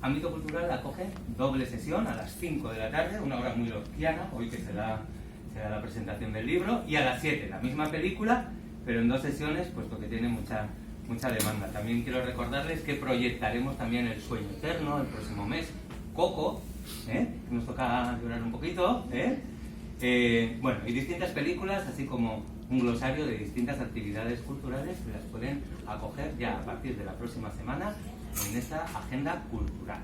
Ámbito Cultural acoge doble sesión a las 5 de la tarde, una hora muy lorquiana, hoy que se da la presentación del libro, y a las 7 la misma película, pero en 2 sesiones, puesto que tiene mucha demanda. También quiero recordarles que proyectaremos también El Sueño Eterno el próximo mes, Coco, nos toca llorar un poquito, bueno, y distintas películas, así como un glosario de distintas actividades culturales que las pueden acoger ya a partir de la próxima semana en esta agenda cultural.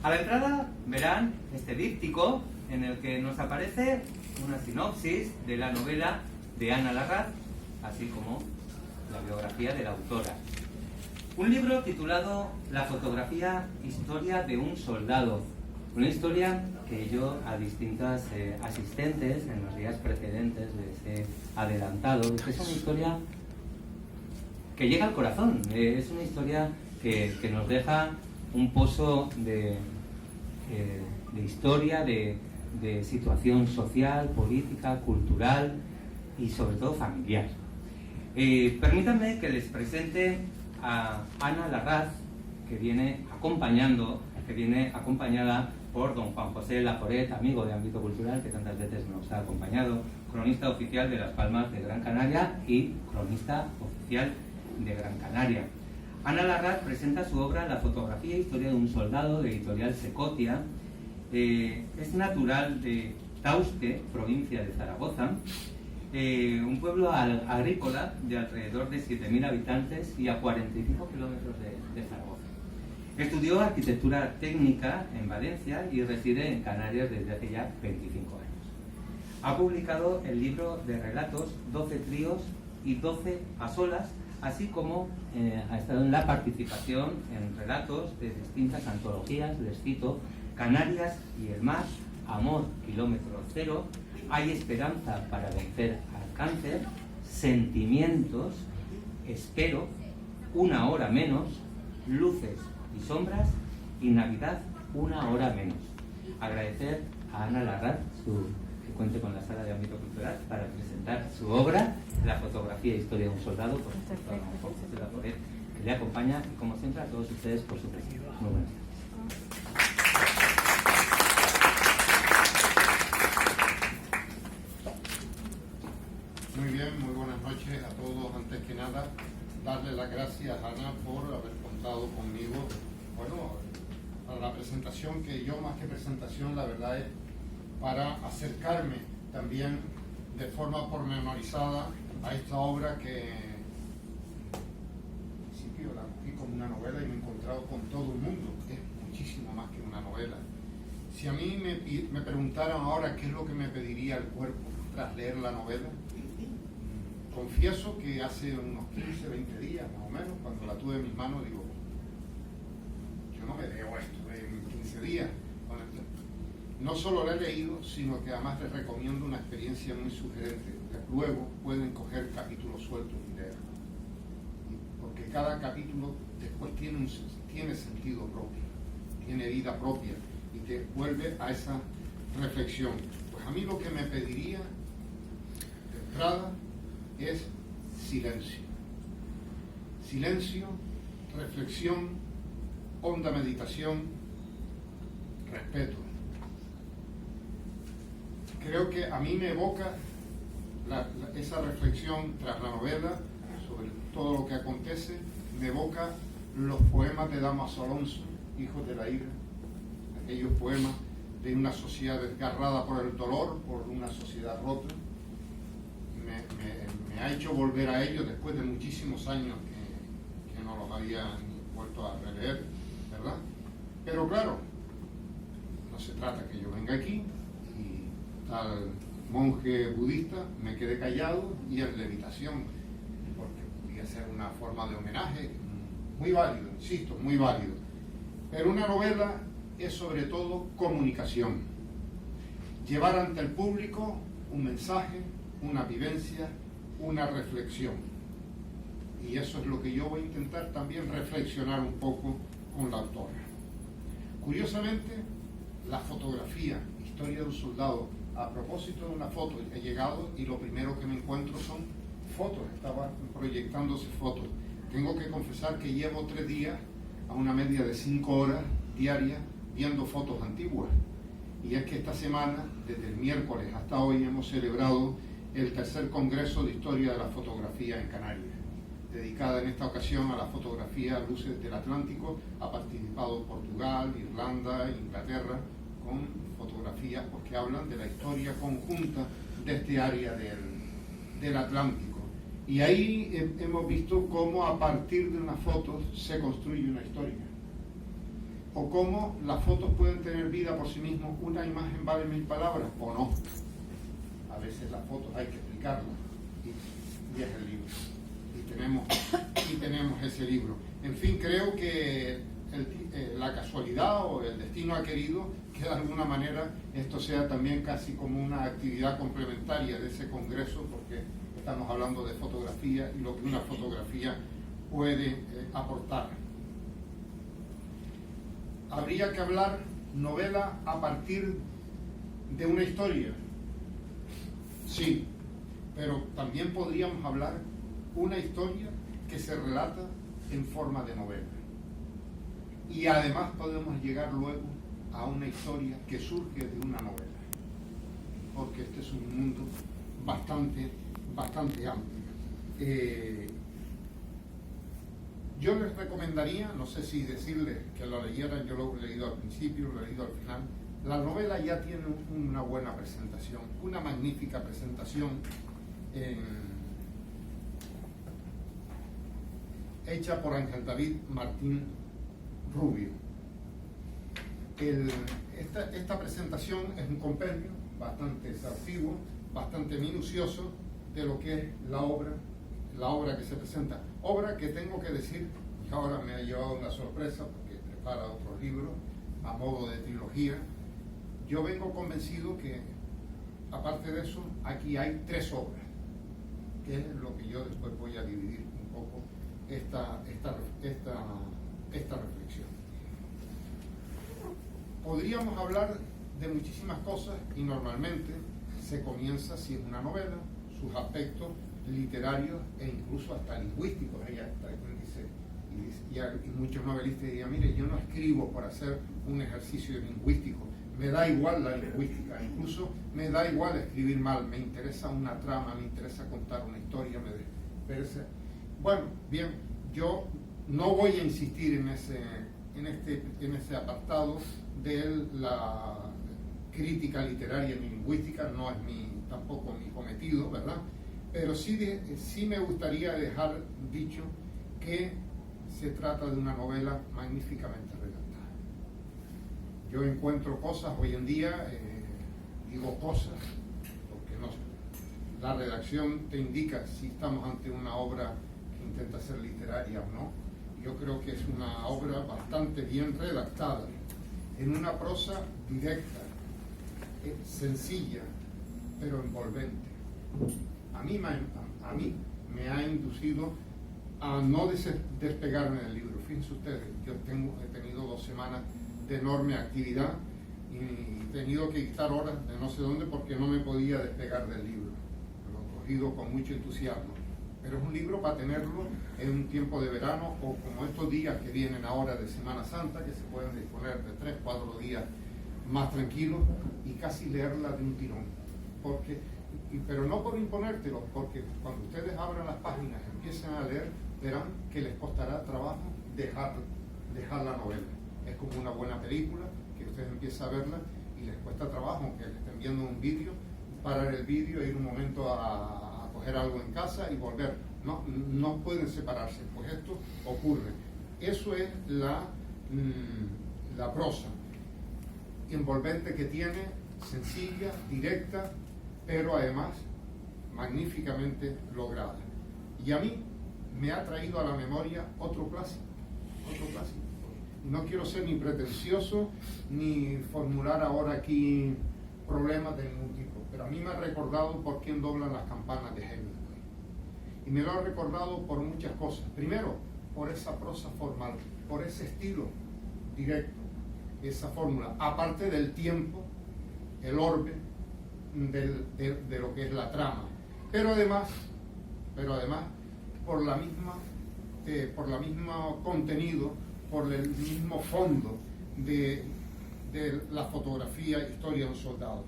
A la entrada verán este díptico en el que nos aparece una sinopsis de la novela de Ana Larraz, así como la biografía de la autora. Un libro titulado La fotografía, historia de un soldado. Una historia que yo a distintas asistentes en los días precedentes les he adelantado. Es una historia que llega al corazón. Es una historia que nos deja un pozo de historia, de situación social, política, cultural y sobre todo familiar. Permítanme que les presente a Ana Larraz, que viene acompañada por don Juan José Laforet, amigo de Ámbito Cultural, que tantas veces nos ha acompañado, cronista oficial de Las Palmas de Gran Canaria y cronista oficial de Gran Canaria. Ana Larraz presenta su obra La fotografía, historia de un soldado, de editorial Secotia. Es natural de Tauste, provincia de Zaragoza, un pueblo agrícola de alrededor de 7.000 habitantes y a 45 kilómetros de Zaragoza. Estudió arquitectura técnica en Valencia y reside en Canarias desde hace ya 25 años. Ha publicado el libro de relatos 12 tríos y 12 a solas, así como ha estado en la participación en relatos de distintas antologías. Les cito: Canarias y el mar, Amor, kilómetro cero, Hay esperanza para vencer al cáncer, Sentimientos, Espero, Una hora menos, Luces y sombras y Navidad, una hora menos. Agradecer a Ana Larraz que cuente con la sala de Ámbito Cultural para presentar su obra, La fotografía e historia de un soldado, por supuesto a don José Laforet, que le acompaña, y como siempre a todos ustedes por su presencia. Muy buenas tardes. Muy bien, muy buenas noches a todos. Antes que nada, darle las gracias a Ana por haber contado conmigo, bueno, para la presentación, que yo más que presentación, la verdad es para acercarme también de forma pormenorizada a esta obra que en principio la cogí como una novela y me he encontrado con todo el mundo, que es muchísimo más que una novela. Si a mí me preguntaran ahora qué es lo que me pediría el cuerpo tras leer la novela, confieso que hace unos 15, 20 días más o menos, cuando la tuve en mis manos, digo, yo no me leo esto en 15 días. No solo la he leído, sino que además les recomiendo una experiencia muy sugerente. Luego pueden coger capítulos sueltos y leer, porque cada capítulo después tiene sentido propio, tiene vida propia y te vuelve a esa reflexión. Pues a mí lo que me pediría de entrada es silencio. Silencio, reflexión, honda meditación, respeto. Creo que a mí me evoca esa reflexión tras la novela sobre todo lo que acontece, me evoca los poemas de Dámaso Alonso, Hijos de la Ira, aquellos poemas de una sociedad desgarrada por el dolor, por una sociedad rota. Me ha hecho volver a ellos después de muchísimos años que no los había vuelto a releer, ¿verdad? Pero claro, no se trata que yo venga aquí y tal monje budista me quede callado y en levitación, porque podría ser una forma de homenaje muy válido, insisto, muy válido. Pero una novela es sobre todo comunicación, llevar ante el público un mensaje, una vivencia, una reflexión. Y eso es lo que yo voy a intentar también reflexionar un poco con la autora. Curiosamente, la fotografía, historia de un soldado, a propósito de una foto, he llegado y lo primero que me encuentro son fotos, estaban proyectándose fotos. Tengo que confesar que llevo 3 días a una media de 5 horas diarias viendo fotos antiguas. Y es que esta semana, desde el miércoles hasta hoy, hemos celebrado el tercer Congreso de Historia de la Fotografía en Canarias, dedicada en esta ocasión a la fotografía Luces del Atlántico. Ha participado Portugal, Irlanda, Inglaterra, con fotografías que hablan de la historia conjunta de este área del Atlántico. Y ahí hemos visto cómo a partir de unas fotos se construye una historia, o cómo las fotos pueden tener vida por sí mismas. Una imagen vale 1000 palabras, o no. A veces las fotos hay que explicarlas, y es el libro. Y tenemos ese libro. En fin, creo que la casualidad o el destino ha querido que de alguna manera esto sea también casi como una actividad complementaria de ese congreso, porque estamos hablando de fotografía y lo que una fotografía puede aportar. Habría que hablar novela a partir de una historia, sí, pero también podríamos hablar una historia que se relata en forma de novela. Y además podemos llegar luego a una historia que surge de una novela, porque este es un mundo bastante amplio. Yo les recomendaría, no sé si decirles que lo leyeran, yo lo he leído al principio, lo he leído al final. La novela ya tiene una buena presentación, una magnífica presentación hecha por Ángel David Martín Rubio. Esta presentación es un compendio bastante exhaustivo, bastante minucioso de lo que es la obra que se presenta. Obra que tengo que decir, y ahora me ha llevado una sorpresa porque prepara otro libro a modo de trilogía. Yo vengo convencido que, aparte de eso, aquí hay 3 obras, que es lo que yo después voy a dividir un poco esta reflexión. Podríamos hablar de muchísimas cosas y normalmente se comienza, si es una novela, sus aspectos literarios e incluso hasta lingüísticos. Y muchos novelistas dirían, mire, yo no escribo por hacer un ejercicio lingüístico, me da igual la lingüística, incluso me da igual escribir mal, me interesa una trama, me interesa contar una historia, Bueno, bien, yo no voy a insistir en ese apartado de la crítica literaria ni lingüística, no es tampoco mi cometido, ¿verdad? Pero sí me gustaría dejar dicho que se trata de una novela magníficamente redactada. Yo encuentro cosas hoy en día, digo cosas, porque no sé, la redacción te indica si estamos ante una obra que intenta ser literaria o no. Yo creo que es una obra bastante bien redactada, en una prosa directa, sencilla, pero envolvente. A mí me ha inducido a no despegarme del libro. Fíjense ustedes, yo he tenido 2 semanas de enorme actividad y he tenido que quitar horas de no sé dónde porque no me podía despegar del libro. Lo he cogido con mucho entusiasmo. Pero es un libro para tenerlo en un tiempo de verano o como estos días que vienen ahora de Semana Santa, que se pueden disponer de 3-4 días más tranquilos y casi leerla de un tirón. Pero no por imponértelo, porque cuando ustedes abran las páginas y empiecen a leer, verán que les costará trabajo dejar la novela. Es como una buena película, que ustedes empiezan a verla y les cuesta trabajo, aunque les estén viendo un vídeo, parar el vídeo, ir un momento a coger algo en casa y volver. No pueden separarse, pues esto ocurre. Eso es la prosa envolvente que tiene, sencilla, directa, pero además magníficamente lograda. Y a mí me ha traído a la memoria otro clásico. No quiero ser ni pretencioso ni formular ahora aquí problemas de ningún tipo, pero a mí me ha recordado por quién doblan las campanas de Hemingway. Y me lo ha recordado por muchas cosas. Primero, por esa prosa formal, por ese estilo directo, esa fórmula, aparte del tiempo, el orbe de lo que es la trama, pero además por la misma contenido por el mismo fondo de la fotografía Historia de un soldado.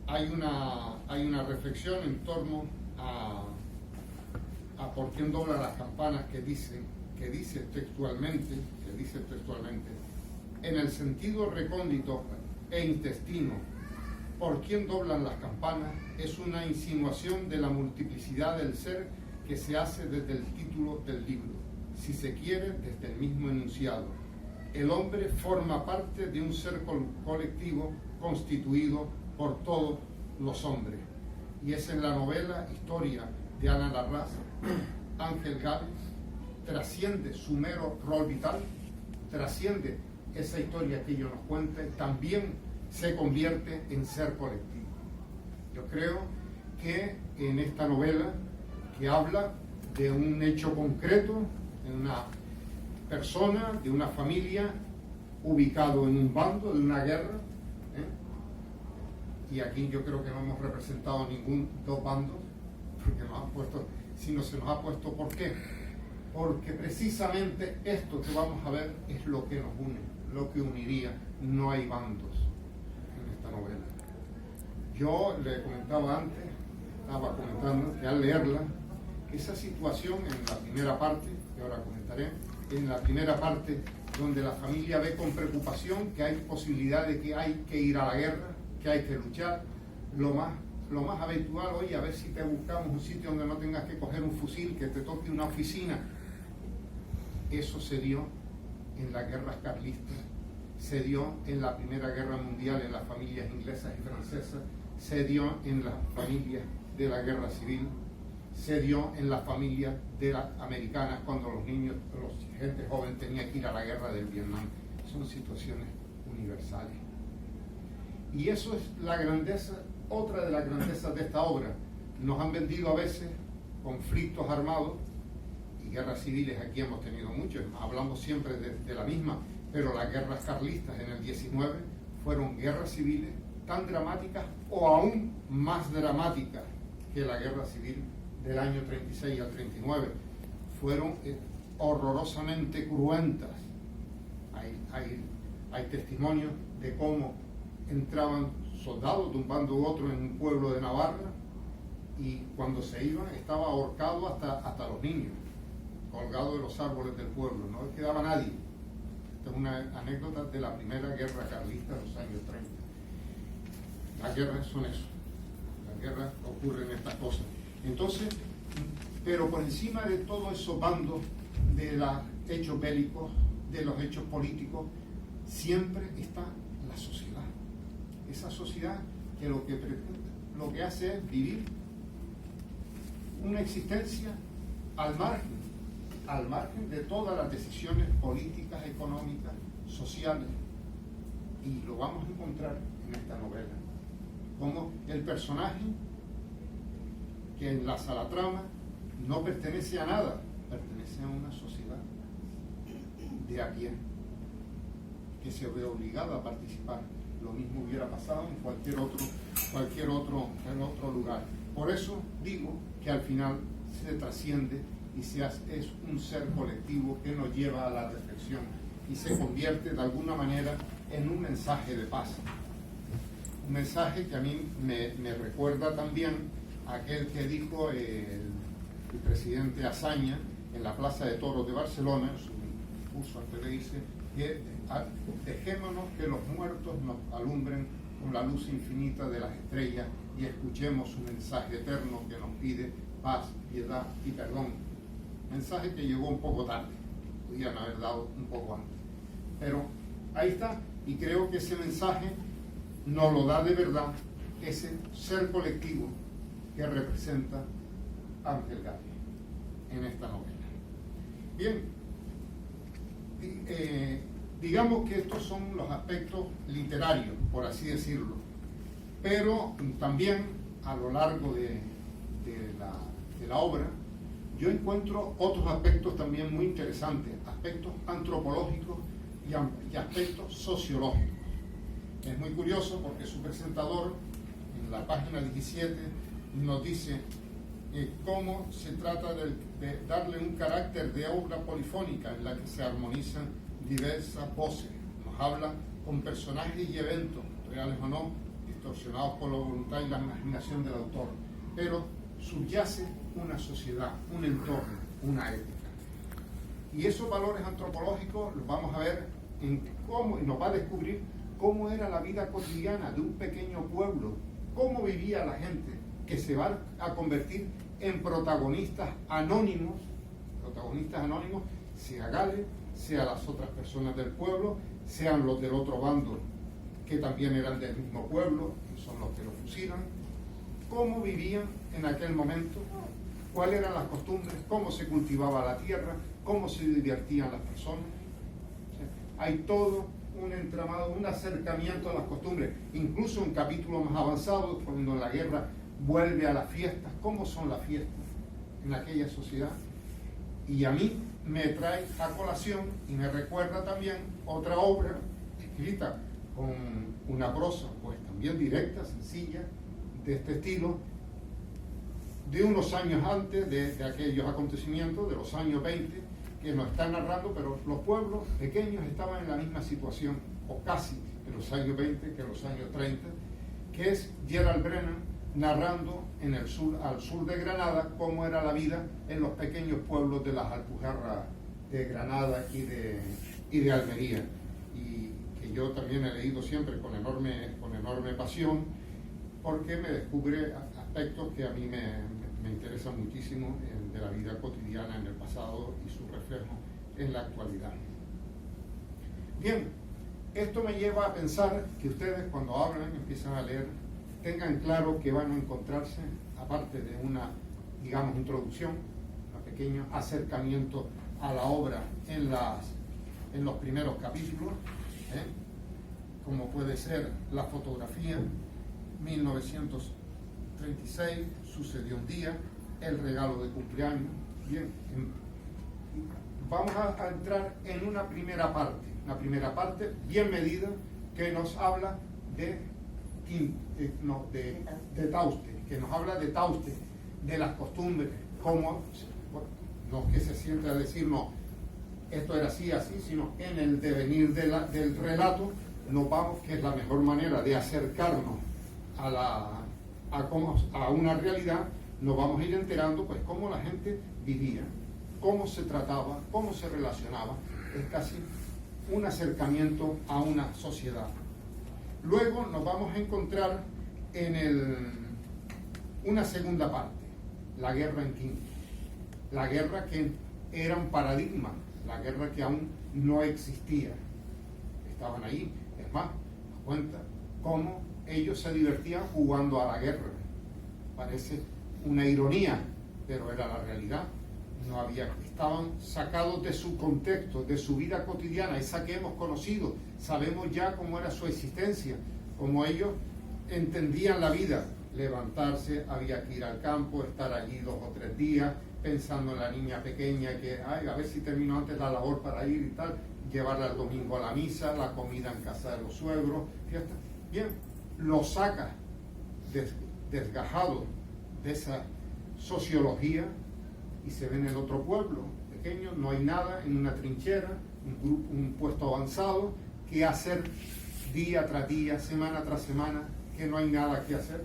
Hay una reflexión en torno a por quién dobla las campanas que dice textualmente, en el sentido recóndito e intestino, por quién doblan las campanas, es una insinuación de la multiplicidad del ser que se hace desde el título del libro, si se quiere desde el mismo enunciado. El hombre forma parte de un ser colectivo constituido por todos los hombres. Y es en la novela Historia de Ana Larraz, Ángel Gálvez trasciende su mero rol vital, trasciende esa historia que ellos nos cuentan, también se convierte en ser colectivo. Yo creo que en esta novela, que habla de un hecho concreto, de una persona, de una familia, ubicado en un bando, de una guerra, y aquí yo creo que no hemos representado ningún dos bandos, porque nos han puesto, sino se nos ha puesto, ¿por qué? Porque precisamente esto que vamos a ver es lo que nos une, lo que uniría. No hay bandos en esta novela. Yo le comentaba antes, estaba comentando que al leerla, esa situación en la primera parte, que ahora comentaré, en la primera parte donde la familia ve con preocupación que hay posibilidad de que hay que ir a la guerra, que hay que luchar, lo más habitual, oye, a ver si te buscamos un sitio donde no tengas que coger un fusil, que te toque una oficina. Eso se dio en las guerras carlistas, se dio en la Primera Guerra Mundial en las familias inglesas y francesas, se dio en las familias de la Guerra Civil, se dio en las familias de las americanas cuando los niños, la gente joven tenía que ir a la guerra del Vietnam. Son situaciones universales. Y eso es la grandeza, otra de las grandezas de esta obra. Nos han vendido a veces conflictos armados y guerras civiles, aquí hemos tenido muchos, hablamos siempre de la misma, pero las guerras carlistas en el 19 fueron guerras civiles tan dramáticas o aún más dramáticas que la guerra civil del año 36 al 39. Fueron horrorosamente cruentas. Hay testimonios de cómo entraban soldados de un bando u otro en un pueblo de Navarra y cuando se iban estaba ahorcado hasta los niños, colgados de los árboles del pueblo, no quedaba nadie. Esta es una anécdota de la primera guerra carlista de los años 30. Las guerras son eso, las guerras ocurren estas cosas. Entonces, pero por encima de todos esos bandos, de los hechos bélicos, de los hechos políticos, siempre está la sociedad. Esa sociedad que lo que hace es vivir una existencia al margen de todas las decisiones políticas, económicas, sociales. Y lo vamos a encontrar en esta novela. Como el personaje que enlaza la trama no pertenece a nada, pertenece a una sociedad de a pie, que se ve obligada a participar. Lo mismo hubiera pasado en cualquier otro lugar. Por eso digo que al final se trasciende y es un ser colectivo que nos lleva a la reflexión y se convierte de alguna manera en un mensaje de paz. Un mensaje que a mí me recuerda también a aquel que dijo el presidente Azaña en la Plaza de Toros de Barcelona, en su discurso antes le dice que dejémonos que los muertos nos alumbren con la luz infinita de las estrellas y escuchemos su mensaje eterno que nos pide paz, piedad y perdón. Mensaje que llegó un poco tarde, podrían haber dado un poco antes. Pero ahí está, y creo que ese mensaje nos lo da de verdad ese ser colectivo que representa Ángel Gálvez en esta novela. Bien, digamos que estos son los aspectos literarios, por así decirlo, pero también a lo largo de la obra yo encuentro otros aspectos también muy interesantes, aspectos antropológicos y aspectos sociológicos. Es muy curioso porque su presentador en la página 17 nos dice cómo se trata de darle un carácter de obra polifónica en la que se armonizan diversas voces, nos habla con personajes y eventos, reales o no, distorsionados por la voluntad y la imaginación del autor, pero subyace una sociedad, un entorno, una ética. Y esos valores antropológicos los vamos a ver en cómo, y nos va a descubrir cómo era la vida cotidiana de un pequeño pueblo, cómo vivía la gente, que se va a convertir en protagonistas anónimos, sea Gales, sea las otras personas del pueblo, sean los del otro bando, que también eran del mismo pueblo, que son los que lo fusilan, cómo vivían en aquel momento, cuáles eran las costumbres, cómo se cultivaba la tierra, cómo se divertían las personas. O sea, hay todo un entramado, un acercamiento a las costumbres, incluso en capítulos más avanzados, cuando la guerra vuelve a las fiestas, cómo son las fiestas en aquella sociedad. Y a mí me trae a colación y me recuerda también otra obra escrita con una prosa pues también directa, sencilla, de este estilo, de unos años antes de aquellos acontecimientos, de los años 20, que nos están narrando, pero los pueblos pequeños estaban en la misma situación, o casi en los años 20 que en los años 30, que es Gerald Brennan narrando en el sur, al sur de Granada, cómo era la vida en los pequeños pueblos de las Alpujarras de Granada y de Almería, y que yo también he leído siempre con enorme pasión, porque me descubre aspectos que a mí me interesan muchísimo de la vida cotidiana en el pasado y su reflejo en la actualidad. Bien, esto me lleva a pensar que ustedes cuando hablan, empiezan a leer, tengan claro que van a encontrarse, aparte de una, digamos, introducción, un pequeño acercamiento a la obra en los primeros capítulos, como puede ser la fotografía, 1936, sucedió un día, el regalo de cumpleaños. Bien, vamos a entrar en una primera parte bien medida, que nos habla de Tauste, que nos habla de Tauste, de las costumbres, cómo, no que se siente a decir, no, esto era así, sino en el devenir del relato, nos vamos, que es la mejor manera de acercarnos a una realidad, nos vamos a ir enterando, pues, cómo la gente vivía, cómo se trataba, cómo se relacionaba. Es casi un acercamiento a una sociedad. Luego nos vamos a encontrar en una segunda parte, la guerra en Quinto. La guerra que era un paradigma, la guerra que aún no existía. Estaban ahí, es más, nos cuenta cómo ellos se divertían jugando a la guerra. Parece una ironía, pero era la realidad. Estaban sacados de su contexto, de su vida cotidiana, esa que hemos conocido. Sabemos ya cómo era su existencia, cómo ellos entendían la vida. Levantarse, había que ir al campo, estar allí 2 o 3 días, pensando en la niña pequeña que, a ver si termino antes la labor para ir y tal, llevarla el domingo a la misa, la comida en casa de los suegros, fiesta. Bien, lo saca desgajado de esa sociología y se ve en el otro pueblo pequeño, no hay nada, en una trinchera, un puesto avanzado, que hacer día tras día, semana tras semana, que no hay nada que hacer.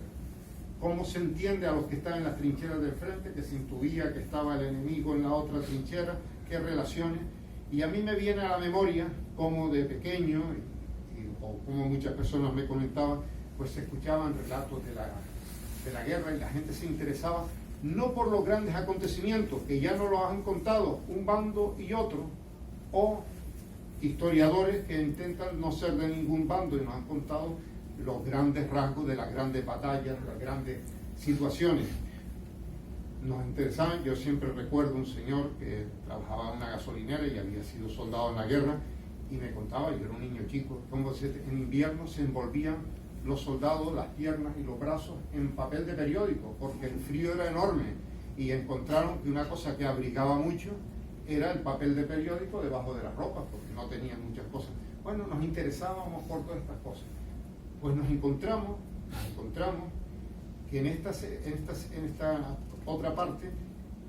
¿Cómo se entiende a los que están en las trincheras del frente, que se intuía que estaba el enemigo en la otra trinchera? ¿Qué relaciones? Y a mí me viene a la memoria como de pequeño, o como muchas personas me comentaban, pues se escuchaban relatos de la guerra y la gente se interesaba no por los grandes acontecimientos, que ya no los han contado un bando y otro, o historiadores que intentan no ser de ningún bando y nos han contado los grandes rasgos de las grandes batallas, las grandes situaciones. Nos interesaban. Yo siempre recuerdo un señor que trabajaba en una gasolinera y había sido soldado en la guerra, y me contaba, yo era un niño chico, cómo en invierno se envolvían los soldados, las piernas y los brazos en papel de periódico, porque el frío era enorme, y encontraron que una cosa que abrigaba mucho era el papel de periódico debajo de las ropas, porque no tenían muchas cosas. Bueno, nos interesábamos por todas estas cosas. Pues nos encontramos que en esta otra parte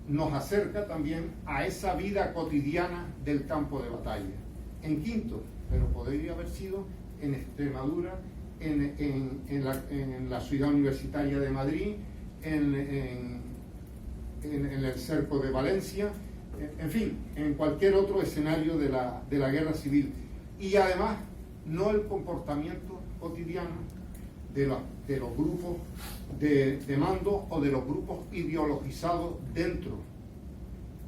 nos acerca también a esa vida cotidiana del campo de batalla. en Quinto, pero podría haber sido en Extremadura, en la ciudad universitaria de Madrid, en el cerco de Valencia, en fin, en cualquier otro escenario de la guerra civil. Y además, no el comportamiento cotidiano de los grupos de mando o de los grupos ideologizados dentro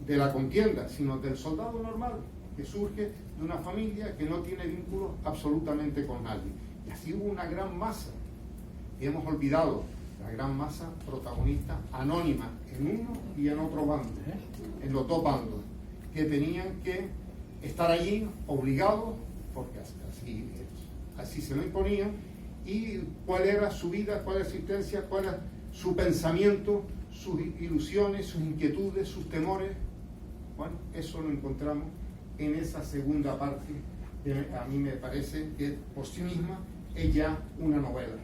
de la contienda, sino del soldado normal, que surge de una familia que no tiene vínculos absolutamente con nadie. Y así hubo una gran masa, y hemos olvidado la gran masa protagonista anónima en uno y en otro bando, en los dos bandos, que tenían que estar allí obligados, porque así se lo imponían, y cuál era su vida, cuál era su existencia, cuál era su pensamiento, sus ilusiones, sus inquietudes, sus temores. Bueno, eso lo encontramos en esa segunda parte, que a mí me parece que por sí misma es ya una novela.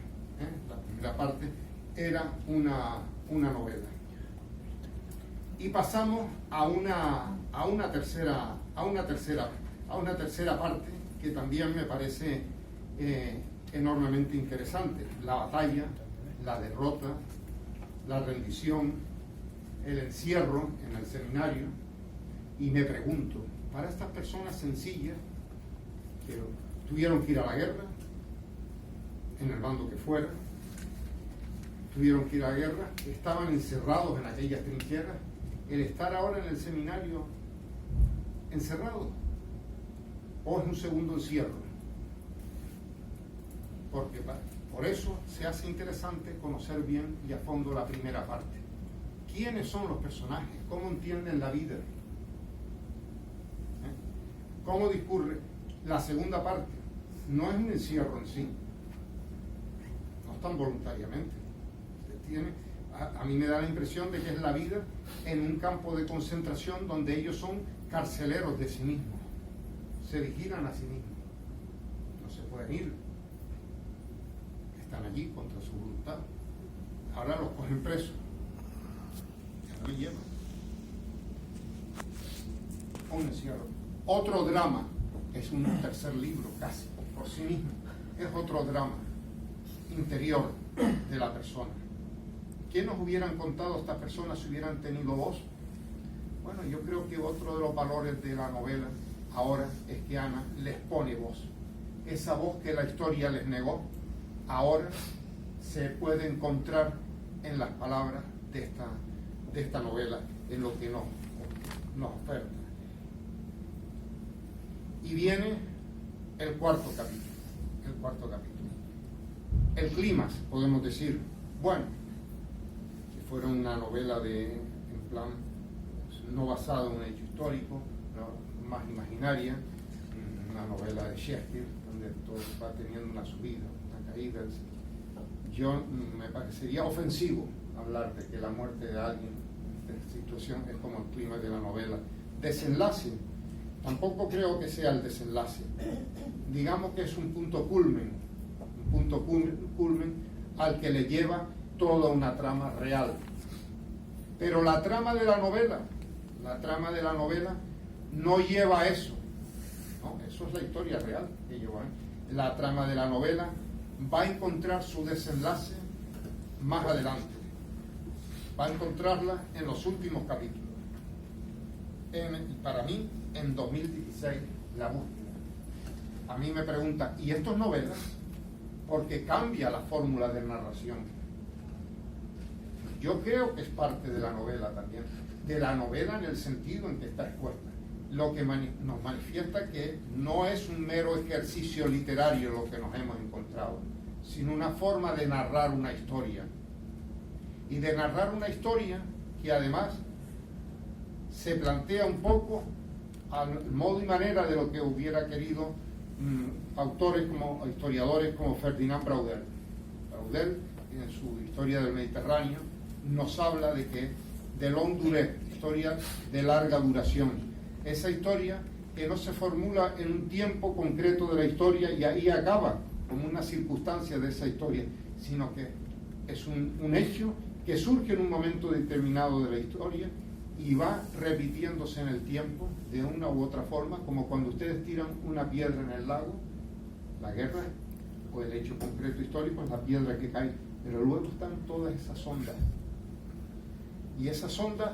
La primera parte era una novela. Y pasamos a una tercera parte que también me parece enormemente interesante: la batalla, la derrota, la rendición, el encierro en el seminario. Y me pregunto, para estas personas sencillas que tuvieron que ir a la guerra, en el bando que fuera, tuvieron que ir a la guerra, estaban encerrados en aquellas trincheras, el estar ahora en el seminario encerrado, o es un segundo encierro. Porque por eso se hace interesante conocer bien y a fondo la primera parte. ¿Quiénes son los personajes? ¿Cómo entienden la vida? ¿Cómo discurre? La segunda parte no es un encierro en sí, no están voluntariamente. A mí me da la impresión de que es la vida en un campo de concentración donde ellos son carceleros de sí mismos, se vigilan a sí mismos, no se pueden ir, están allí contra su voluntad. Ahora los cogen presos, ya no llevan. Un encierro. Otro drama, es un tercer libro casi por sí mismo, es otro drama interior de la persona. ¿Qué nos hubieran contado estas personas si hubieran tenido voz? Bueno, yo creo que otro de los valores de la novela ahora es que Ana les pone voz. Esa voz que la historia les negó, ahora se puede encontrar en las palabras de esta novela, en lo que nos oferta. Y viene el cuarto capítulo. El clímax, podemos decir, bueno, si fuera una novela en plan no basada en un hecho histórico, ¿no?, más imaginaria, una novela de Shakespeare, donde todo va teniendo una subida, una caída. Me parecería ofensivo hablar de que la muerte de alguien en esta situación es como el clímax de la novela. Desenlace, tampoco creo que sea el desenlace. Digamos que es un punto culmen al que le lleva toda una trama real. Pero la trama de la novela no lleva a eso. No, eso es la historia real que lleva. La trama de la novela va a encontrar su desenlace más adelante. Va a encontrarla en los últimos capítulos. Para mí, en 2016, La búsqueda. A mí me pregunta, ¿y esto es novela? Porque cambia la fórmula de narración. Yo creo que es parte de la novela también, de la novela en el sentido en que está expuesta. Lo que nos manifiesta que no es un mero ejercicio literario lo que nos hemos encontrado, sino una forma de narrar una historia. Y de narrar una historia que además se plantea un poco al modo y manera de lo que hubiera querido historiadores como Ferdinand Braudel. Braudel, en su Historia del Mediterráneo, nos habla de long durée, historia de larga duración. Esa historia que no se formula en un tiempo concreto de la historia y ahí acaba como una circunstancia de esa historia, sino que es un hecho que surge en un momento determinado de la historia y va repitiéndose en el tiempo de una u otra forma, como cuando ustedes tiran una piedra en el lago. La guerra o el hecho concreto histórico es la piedra que cae, pero luego están todas esas ondas, y esas ondas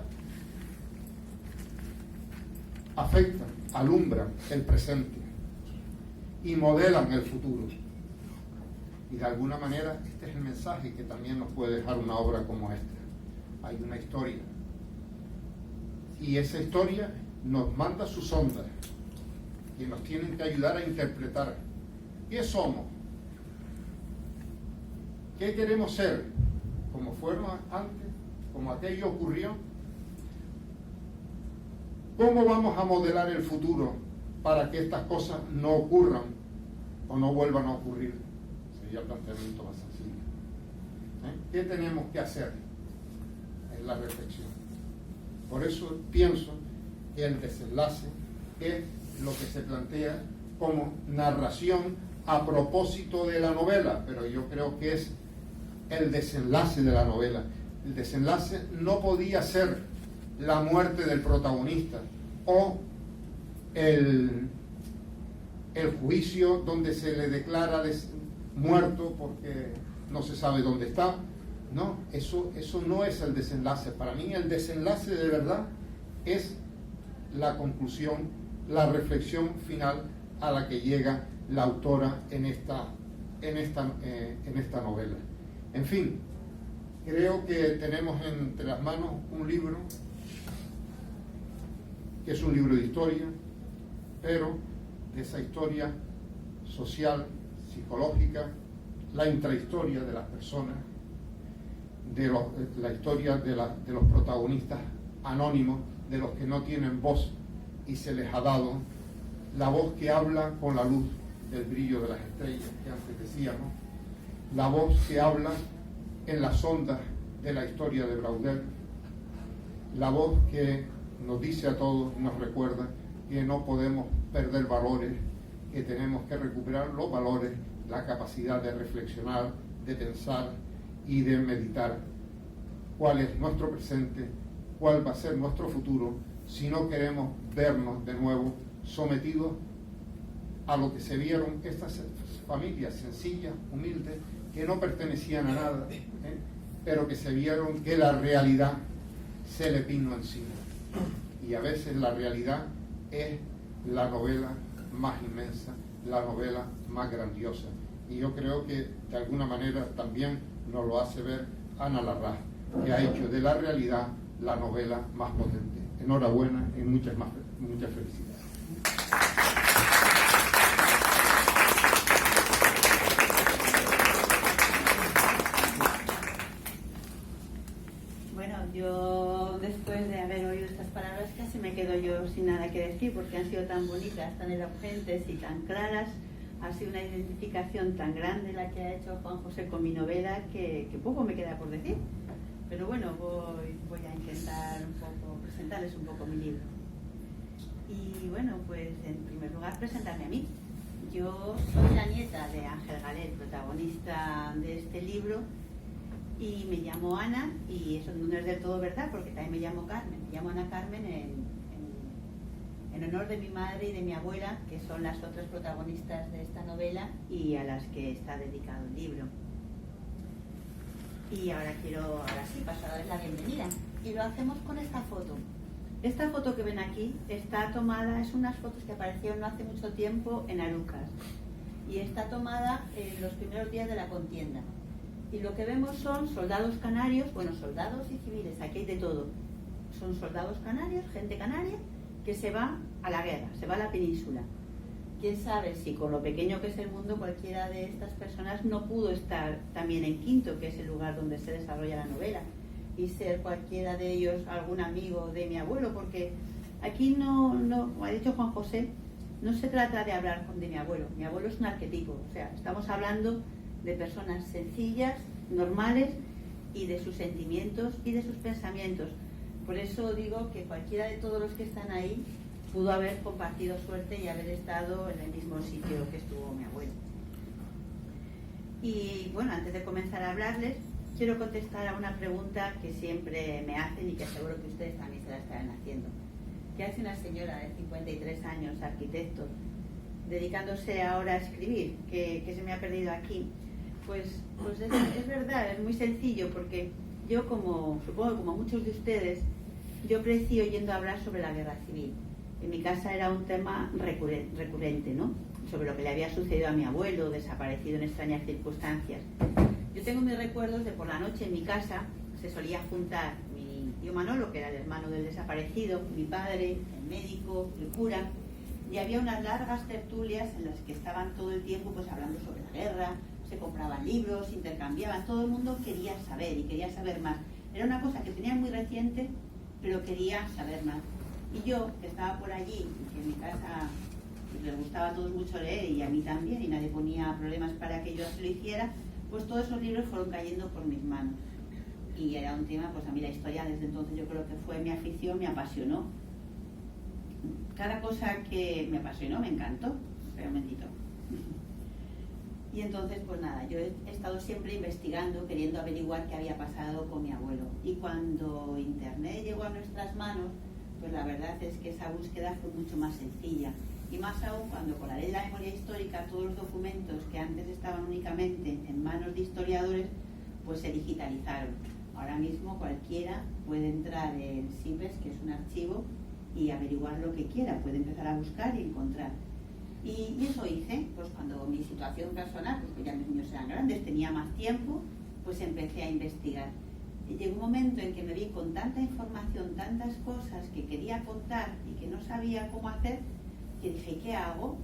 afectan, alumbran el presente y modelan el futuro. Y de alguna manera este es el mensaje que también nos puede dejar una obra como esta. Hay una historia, y esa historia nos manda sus ondas y nos tienen que ayudar a interpretar qué somos, qué queremos ser, como fueron antes, como aquello ocurrió, cómo vamos a modelar el futuro para que estas cosas no ocurran o no vuelvan a ocurrir. Sería el planteamiento más sencillo. ¿Qué tenemos que hacer? Es la reflexión. Por eso pienso que el desenlace es lo que se plantea como narración a propósito de la novela, pero yo creo que es el desenlace de la novela. El desenlace no podía ser la muerte del protagonista o el juicio donde se le declara muerto porque no se sabe dónde está. No, eso no es el desenlace. Para mí el desenlace de verdad es la conclusión, la reflexión final a la que llega la autora en esta novela. En fin, creo que tenemos entre las manos un libro que es un libro de historia, pero de esa historia social, psicológica, la intrahistoria de las personas, la historia de los protagonistas anónimos, de los que no tienen voz y se les ha dado la voz que habla con la luz del brillo de las estrellas que antes decíamos, la voz que habla en las ondas de la historia de Braudel, la voz que nos dice a todos, nos recuerda que no podemos perder valores, que tenemos que recuperar los valores, la capacidad de reflexionar, de pensar y de meditar cuál es nuestro presente, cuál va a ser nuestro futuro, si no queremos vernos de nuevo sometidos a lo que se vieron estas familias sencillas, humildes, que no pertenecían a nada, pero que se vieron que la realidad se le vino encima. Y a veces la realidad es la novela más inmensa, la novela más grandiosa. Y yo creo que de alguna manera también nos lo hace ver Ana Larraz, que ha hecho de la realidad la novela más potente. Enhorabuena y muchas felicidades. Bueno, yo después de haber oído estas palabras casi me quedo yo sin nada que decir, porque han sido tan bonitas, tan elocuentes y tan claras. Ha sido una identificación tan grande la que ha hecho Juan José con mi novela que poco me queda por decir. Pero bueno, voy a intentar presentarles un poco mi libro. Y bueno, pues en primer lugar presentarme a mí. Yo soy la nieta de Ángel Galet, protagonista de este libro, y me llamo Ana, y eso no es del todo verdad porque también me llamo Carmen. Me llamo Ana Carmen en honor de mi madre y de mi abuela, que son las otras protagonistas de esta novela y a las que está dedicado el libro. Y ahora sí, paso a darles la bienvenida. Y lo hacemos con esta foto. Esta foto que ven aquí está tomada, es unas fotos que aparecieron no hace mucho tiempo en Arucas. Y está tomada en los primeros días de la contienda. Y lo que vemos son soldados canarios, bueno, soldados y civiles, aquí hay de todo. Son soldados canarios, gente canaria, que se va a la guerra, se va a la península. Quién sabe si con lo pequeño que es el mundo cualquiera de estas personas no pudo estar también en Quinto, que es el lugar donde se desarrolla la novela, y ser cualquiera de ellos algún amigo de mi abuelo, porque aquí no, como ha dicho Juan José, no se trata de hablar de mi abuelo. Mi abuelo es un arquetipo, o sea, estamos hablando de personas sencillas, normales, y de sus sentimientos y de sus pensamientos. Por eso digo que cualquiera de todos los que están ahí pudo haber compartido suerte y haber estado en el mismo sitio que estuvo mi abuelo. Y bueno, antes de comenzar a hablarles, quiero contestar a una pregunta que siempre me hacen y que seguro que ustedes también se la estarán haciendo. ¿Qué hace una señora de 53 años, arquitecto, dedicándose ahora a escribir? ¿Qué se me ha perdido aquí? Pues es verdad, es muy sencillo, porque yo, supongo que como muchos de ustedes, yo crecí oyendo hablar sobre la guerra civil. En mi casa era un tema recurrente, ¿no? Sobre lo que le había sucedido a mi abuelo, desaparecido en extrañas circunstancias. Yo tengo mis recuerdos de por la noche en mi casa se solía juntar mi tío Manolo, que era el hermano del desaparecido, mi padre, el médico, el cura, y había unas largas tertulias en las que estaban todo el tiempo pues hablando sobre la guerra, se compraban libros, se intercambiaban, todo el mundo quería saber y quería saber más. Era una cosa que tenía muy reciente, pero quería saber más. Y yo, que estaba por allí, que en mi casa pues, les gustaba a todos mucho leer y a mí también, y nadie ponía problemas para que yo así lo hiciera, pues todos esos libros fueron cayendo por mis manos. Y era un tema, pues a mí la historia desde entonces yo creo que fue mi afición, me apasionó. Cada cosa que me apasionó me encantó. Espera un momentito. Y entonces, pues nada, yo he estado siempre investigando, queriendo averiguar qué había pasado con mi abuelo. Y cuando Internet llegó a nuestras manos, pues la verdad es que esa búsqueda fue mucho más sencilla. Y más aún cuando con la ley de la memoria histórica todos los documentos que antes estaban únicamente en manos de historiadores, pues se digitalizaron. Ahora mismo cualquiera puede entrar en CIPES, que es un archivo, y averiguar lo que quiera, puede empezar a buscar y encontrar. Y eso hice, pues cuando mi situación personal, pues que ya mis niños eran grandes, tenía más tiempo, pues empecé a investigar. Y llegó un momento en que me vi con tanta información, tantas cosas que quería contar y que no sabía cómo hacer, que dije, ¿qué hago?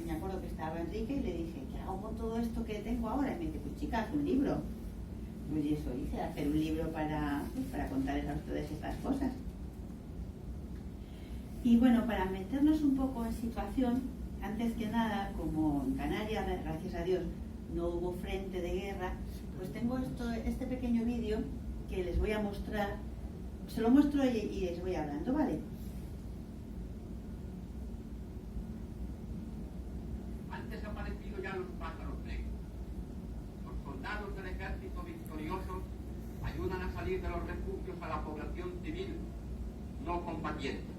Y me acuerdo que estaba Enrique y le dije, ¿qué hago con todo esto que tengo ahora? Y me dice, pues chica, haz un libro. Pues y eso hice, hacer un libro para contarles a ustedes estas cosas. Y bueno, para meternos un poco en situación, antes que nada, como en Canarias, gracias a Dios, no hubo frente de guerra, pues tengo este pequeño vídeo que les voy a mostrar. Se lo muestro y les voy hablando, ¿vale? Han desaparecido ya los pájaros negros. Los soldados del ejército victorioso ayudan a salir de los refugios a la población civil no combatiente.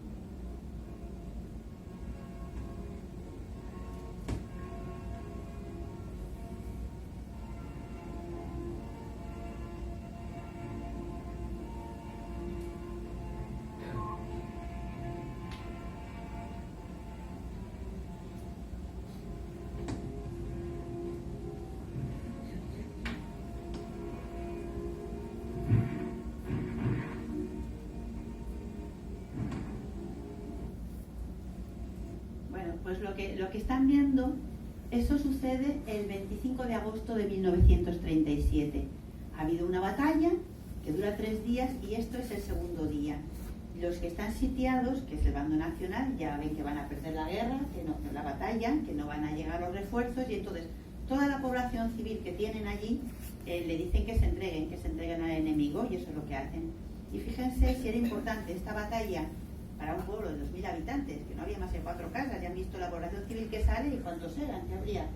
Pues lo que están viendo, eso sucede el 25 de agosto de 1937. Ha habido una batalla que dura 3 días y esto es el segundo día. Los que están sitiados, que es el bando nacional, ya ven que van a perder la guerra, que la batalla, que no van a llegar los refuerzos, y entonces toda la población civil que tienen allí le dicen que se entreguen al enemigo, y eso es lo que hacen. Y fíjense si era importante esta batalla para un pueblo de 2.000 habitantes, que no había más que 4 casas. Ya han visto la población civil que sale y cuántos eran, que habría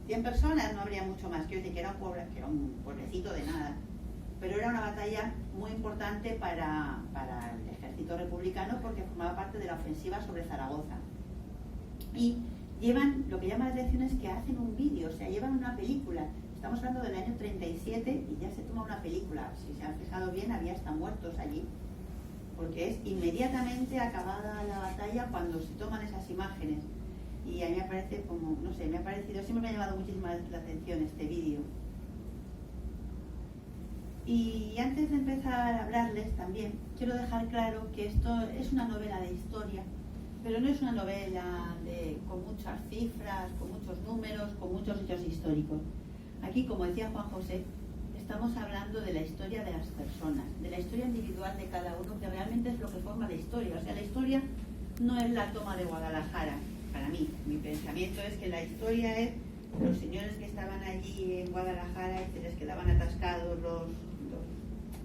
100 personas, no habría mucho más. Quiero decir que era un pueblecito de nada. Pero era una batalla muy importante para el ejército republicano, porque formaba parte de la ofensiva sobre Zaragoza. Y llevan, lo que llama la atención es que hacen un vídeo, o sea, llevan una película. Estamos hablando del año 37 y ya se toma una película. Si se han fijado bien, había hasta muertos allí, porque es inmediatamente acabada la batalla cuando se toman esas imágenes. Y a mí me parece como, no sé, me ha parecido, siempre me ha llamado muchísimo la atención este vídeo. Y antes de empezar a hablarles también, quiero dejar claro que esto es una novela de historia, pero no es una novela con muchas cifras, con muchos números, con muchos hechos históricos. Aquí, como decía Juan José, estamos hablando de la historia de las personas, de la historia individual de cada uno, que realmente es lo que forma la historia. O sea, la historia no es la toma de Guadalajara. Para mí, mi pensamiento es que la historia es los señores que estaban allí en Guadalajara y se les quedaban atascados los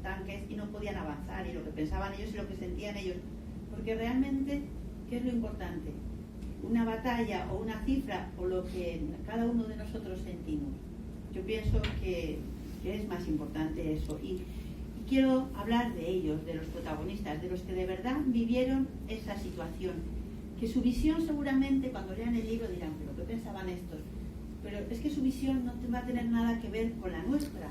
tanques y no podían avanzar, y lo que pensaban ellos y lo que sentían ellos. Porque realmente, ¿qué es lo importante? Una batalla o una cifra o lo que cada uno de nosotros sentimos. Yo pienso que que es más importante eso. Y quiero hablar de ellos, de los protagonistas, de los que de verdad vivieron esa situación, que su visión seguramente cuando lean el libro dirán, pero ¿qué pensaban estos? Pero es que su visión no va a tener nada que ver con la nuestra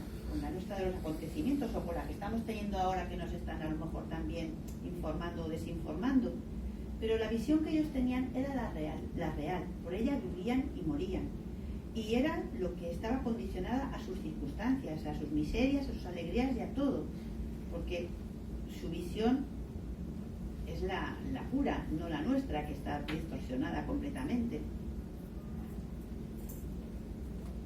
de los acontecimientos o con la que estamos teniendo ahora, que nos están a lo mejor también informando o desinformando. Pero la visión que ellos tenían era la real, por ella vivían y morían. Y era lo que estaba condicionada a sus circunstancias, a sus miserias, a sus alegrías y a todo. Porque su visión es la pura, no la nuestra, que está distorsionada completamente.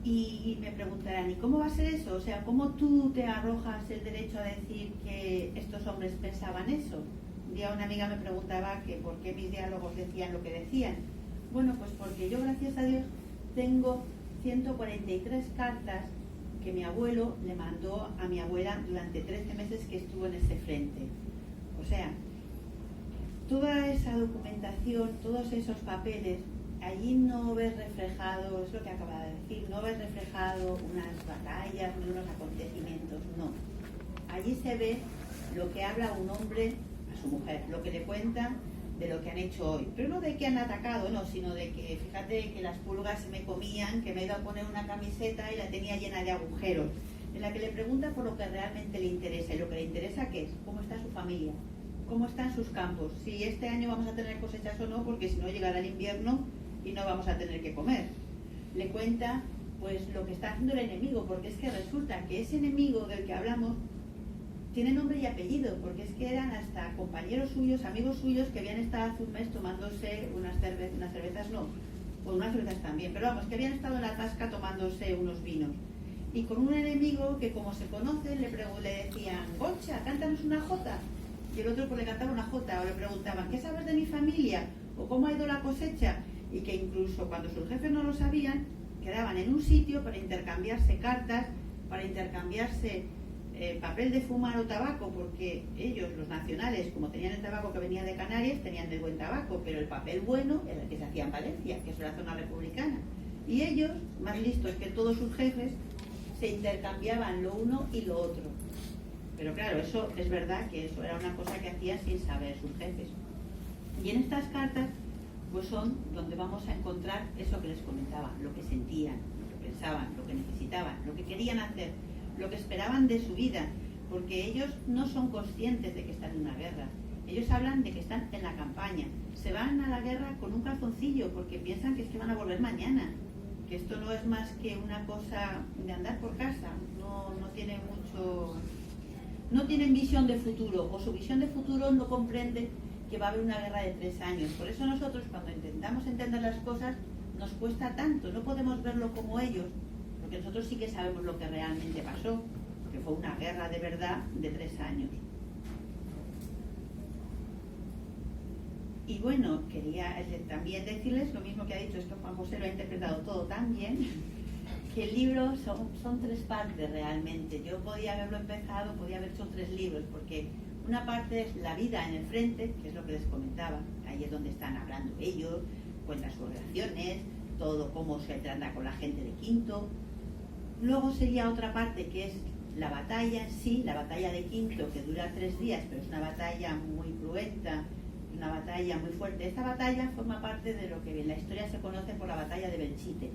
Y me preguntarán, ¿y cómo va a ser eso? O sea, ¿cómo tú te arrojas el derecho a decir que estos hombres pensaban eso? Un día una amiga me preguntaba que por qué mis diálogos decían lo que decían. Bueno, pues porque yo, gracias a Dios, tengo 143 cartas que mi abuelo le mandó a mi abuela durante 13 meses que estuvo en ese frente. O sea, toda esa documentación, todos esos papeles, allí no ves reflejado, es lo que acaba de decir, no ves reflejado unas batallas ni unos acontecimientos, no. Allí se ve lo que habla un hombre a su mujer, lo que le cuenta de lo que han hecho hoy. Pero no de que han atacado, no, sino de que, fíjate, que las pulgas se me comían, que me iba a poner una camiseta y la tenía llena de agujeros. En la que le pregunta por lo que realmente le interesa. Y lo que le interesa, ¿qué es? ¿Cómo está su familia? ¿Cómo están sus campos? Si este año vamos a tener cosechas o no, porque si no llegará el invierno y no vamos a tener que comer. Le cuenta pues lo que está haciendo el enemigo, porque es que resulta que ese enemigo del que hablamos tiene nombre y apellido, porque es que eran hasta compañeros suyos, amigos suyos, que habían estado hace un mes tomándose unas cervezas, no, pues unas cervezas también, pero vamos, que habían estado en la tasca tomándose unos vinos. Y con un enemigo que, como se conoce, le decían, Concha, cántanos una jota. Y el otro pues le cantaba una jota, o le preguntaban, ¿qué sabes de mi familia? ¿O cómo ha ido la cosecha? Y que incluso cuando sus jefes no lo sabían, quedaban en un sitio para intercambiarse cartas, para intercambiarse papel de fumar o tabaco, porque ellos, los nacionales, como tenían el tabaco que venía de Canarias, tenían de buen tabaco, pero el papel bueno era el que se hacía en Valencia, que es la zona republicana. Y ellos, más listos que todos sus jefes, se intercambiaban lo uno y lo otro. Pero claro, eso es verdad que eso era una cosa que hacían sin saber sus jefes. Y en estas cartas pues son donde vamos a encontrar eso que les comentaba, lo que sentían, lo que pensaban, lo que necesitaban, lo que querían hacer, lo que esperaban de su vida, porque ellos no son conscientes de que están en una guerra. Ellos hablan de que están en la campaña, se van a la guerra con un calzoncillo porque piensan que es que van a volver mañana, que esto no es más que una cosa de andar por casa, no tienen mucho, no tienen visión de futuro, o su visión de futuro no comprende que va a haber una guerra de 3 años. Por eso nosotros, cuando intentamos entender las cosas, nos cuesta tanto, no podemos verlo como ellos, porque nosotros sí que sabemos lo que realmente pasó, que fue una guerra de verdad de 3 años. Y bueno, quería también decirles lo mismo que ha dicho, esto Juan José lo ha interpretado todo tan bien, que el libro son 3 partes realmente. Yo podía haberlo empezado, podía haber hecho 3 libros, porque una parte es la vida en el frente, que es lo que les comentaba, ahí es donde están hablando ellos, cuentan sus relaciones, todo cómo se trata con la gente de Quinto. Luego sería otra parte que es la batalla en sí, la batalla de Quinto, que dura 3 días, pero es una batalla muy cruenta, una batalla muy fuerte. Esta batalla forma parte de lo que en la historia se conoce por la batalla de Belchite.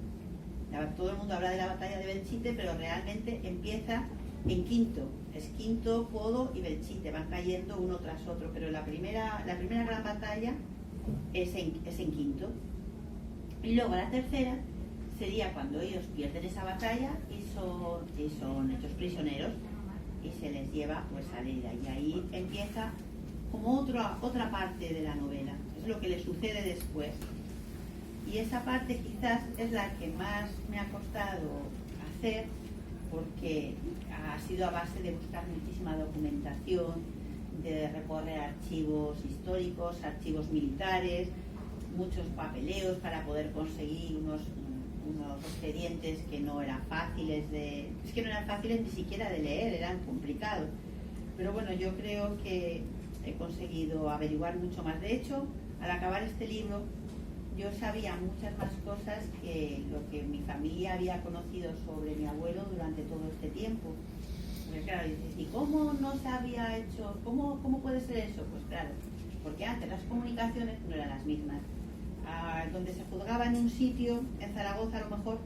Todo el mundo habla de la batalla de Belchite, pero realmente empieza en Quinto. Es Quinto, Podo y Belchite, van cayendo uno tras otro, pero la primera gran batalla es en Quinto. Y luego la tercera sería cuando ellos pierden esa batalla y son hechos prisioneros y se les lleva pues a Lleida. Y ahí empieza como otra parte de la novela, es lo que le sucede después. Y esa parte quizás es la que más me ha costado hacer, porque ha sido a base de buscar muchísima documentación, de recorrer archivos históricos, archivos militares, muchos papeleos para poder conseguir unos expedientes que no eran fáciles ni siquiera de leer, eran complicados. Pero bueno, yo creo que he conseguido averiguar mucho más. De hecho, al acabar este libro, yo sabía muchas más cosas que lo que mi familia había conocido sobre mi abuelo durante todo este tiempo. Porque claro, dices, ¿y cómo no se había hecho? ¿Cómo puede ser eso? Pues claro, porque antes las comunicaciones no eran las mismas. Donde se juzgaba en un sitio, en Zaragoza a lo mejor,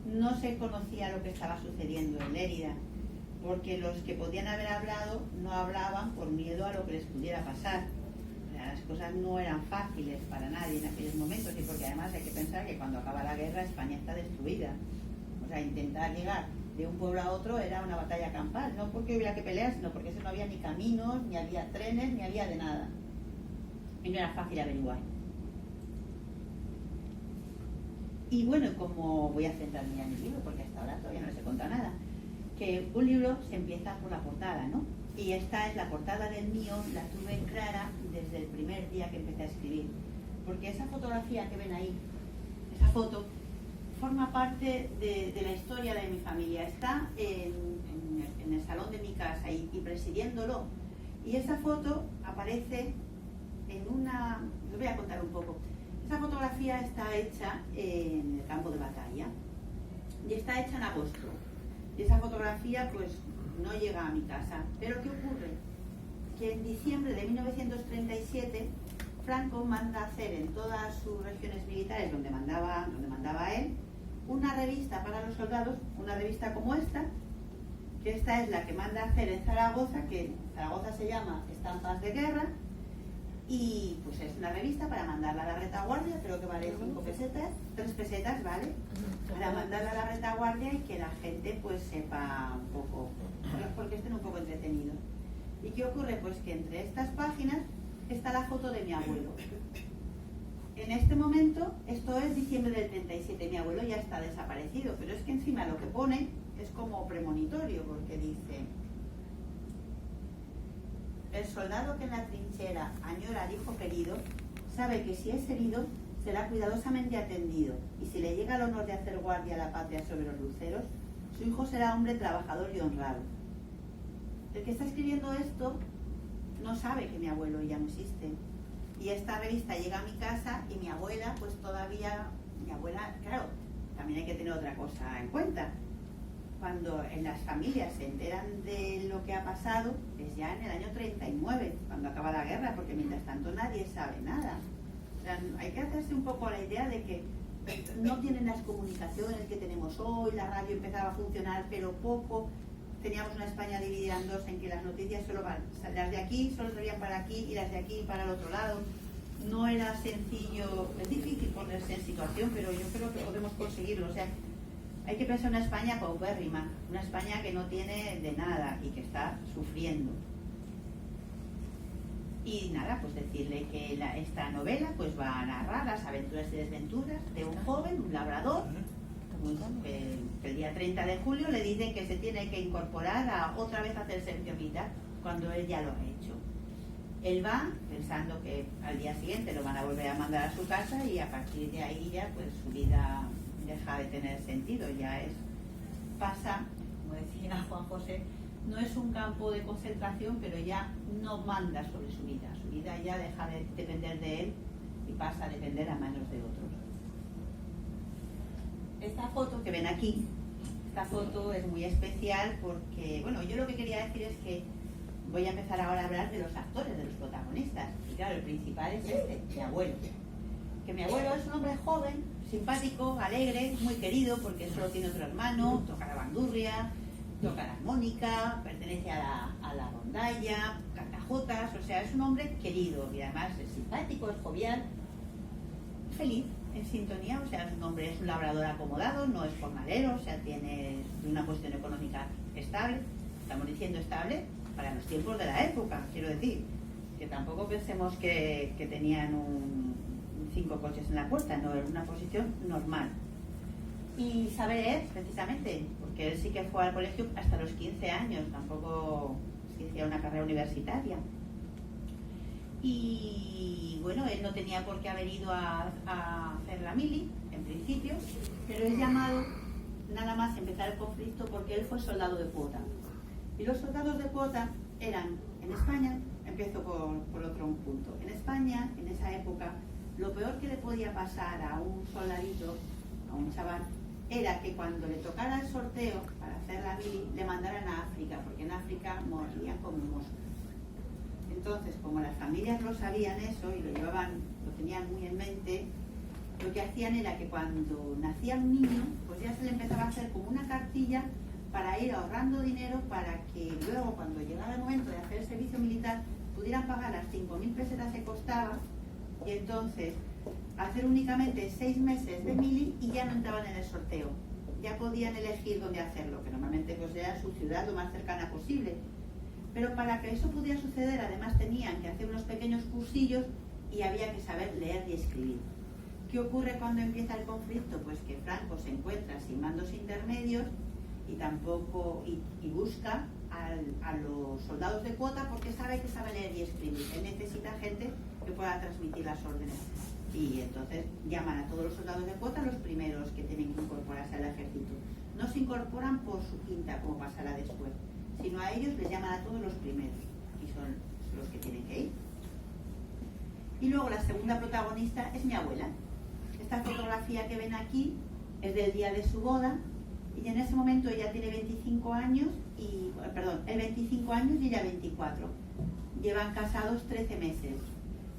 no se conocía lo que estaba sucediendo en Lérida, porque los que podían haber hablado no hablaban por miedo a lo que les pudiera pasar. O sea, las cosas no eran fáciles para nadie en aquellos momentos, y porque además hay que pensar que cuando acaba la guerra España está destruida. O sea, intentar llegar de un pueblo a otro era una batalla campal, no porque hubiera que pelear, sino porque no había ni caminos, ni había trenes, ni había de nada. Y no era fácil averiguar. Y bueno, como voy a centrarme ya en el libro, porque hasta ahora todavía no les he contado nada, que un libro se empieza por la portada, ¿no? Y esta es la portada del mío, la tuve clara desde el primer día que empecé a escribir. Porque esa fotografía que ven ahí, esa foto, forma parte de la historia de mi familia. Está en el salón de mi casa y presidiéndolo. Y esa foto aparece en una... Les voy a contar un poco. Esa fotografía está hecha en el campo de batalla y está hecha en agosto. Y esa fotografía pues no llega a mi casa. Pero ¿qué ocurre? Que en diciembre de 1937 Franco manda hacer en todas sus regiones militares donde mandaba él una revista para los soldados, una revista como esta, que esta es la que manda hacer en Zaragoza, que en Zaragoza se llama Estampas de Guerra, y pues es una revista para mandarla a la retaguardia, creo que vale 5 pesetas, 3 pesetas, ¿vale? Para mandarla a la retaguardia y que la gente pues sepa un poco, porque estén un poco entretenidos. ¿Y qué ocurre? Pues que entre estas páginas está la foto de mi abuelo. En este momento, esto es diciembre del 37, mi abuelo ya está desaparecido, pero es que encima lo que pone es como premonitorio, porque dice: el soldado que en la trinchera añora al hijo querido, sabe que si es herido, será cuidadosamente atendido, y si le llega el honor de hacer guardia a la patria sobre los luceros, su hijo será hombre trabajador y honrado. El que está escribiendo esto no sabe que mi abuelo ya no existe. Y esta revista llega a mi casa y mi abuela, pues todavía, claro, también hay que tener otra cosa en cuenta. Cuando en las familias se enteran de lo que ha pasado, es ya en el año 39, cuando acaba la guerra, porque mientras tanto nadie sabe nada. O sea, hay que hacerse un poco la idea de que no tienen las comunicaciones que tenemos hoy, la radio empezaba a funcionar, pero poco. Teníamos una España dividida en dos, en que las noticias solo van, las de aquí solo salían para aquí y las de aquí para el otro lado. No era sencillo, es difícil ponerse en situación, pero yo creo que podemos conseguirlo. O sea, hay que pensar en una España paupérrima, una España que no tiene de nada y que está sufriendo. Y nada, pues decirle que esta novela pues va a narrar las aventuras y desventuras de un joven, un labrador, que el día 30 de julio le dicen que se tiene que incorporar a otra vez a hacer servicio militar, cuando él ya lo ha hecho. Él va pensando que al día siguiente lo van a volver a mandar a su casa y a partir de ahí ya pues su vida deja de tener sentido, pasa, como decía Juan José, no es un campo de concentración, pero ya no manda sobre su vida ya deja de depender de él y pasa a depender a manos de otros. Esta foto que ven aquí, esta foto es muy especial porque, bueno, yo lo que quería decir es que voy a empezar ahora a hablar de los actores, de los protagonistas. Y claro, el principal es mi abuelo. Que mi abuelo es un hombre joven, simpático, alegre, muy querido porque solo tiene otro hermano, toca la bandurria, toca la armónica, pertenece a la rondalla, canta jotas, o sea, es un hombre querido y además es simpático, es jovial, feliz, en sintonía, o sea, es un hombre, es un labrador acomodado, no es jornalero, o sea, tiene una cuestión económica estable, estamos diciendo estable para los tiempos de la época, quiero decir, que tampoco pensemos que tenían 5 coches en la puerta, no, era una posición normal. Y sabe leer, precisamente, porque él sí que fue al colegio hasta los 15 años, tampoco se hacía una carrera universitaria. Y bueno, él no tenía por qué haber ido a hacer la mili, en principio, pero es llamado nada más empezar el conflicto porque él fue soldado de cuota. Y los soldados de cuota eran, en España, empiezo por otro punto, en España, en esa época, lo peor que le podía pasar a un soldadito, a un chaval, era que cuando le tocara el sorteo para hacer la mili, le mandaran a África, porque en África morían como moscas. Entonces, como las familias lo sabían eso y lo tenían muy en mente, lo que hacían era que cuando nacía un niño, pues ya se le empezaba a hacer como una cartilla para ir ahorrando dinero para que luego, cuando llegara el momento de hacer el servicio militar, pudieran pagar las 5.000 pesetas que costaba y entonces hacer únicamente 6 meses de mili y ya no entraban en el sorteo. Ya podían elegir dónde hacerlo, que normalmente pues era su ciudad lo más cercana posible. Pero para que eso pudiera suceder, además tenían que hacer unos pequeños cursillos y había que saber leer y escribir. ¿Qué ocurre cuando empieza el conflicto? Pues que Franco se encuentra sin mandos intermedios y busca a los soldados de cuota porque sabe que sabe leer y escribir. Él necesita gente que pueda transmitir las órdenes. Y entonces llaman a todos los soldados de cuota, los primeros que tienen que incorporarse al ejército. No se incorporan por su quinta, como pasará después, sino a ellos les llaman a todos los primeros y son los que tienen que ir. Y luego la segunda protagonista es mi abuela. Esta fotografía que ven aquí es del día de su boda y en ese momento ella tiene 25 años él 25 años y ella 24. Llevan casados 13 meses.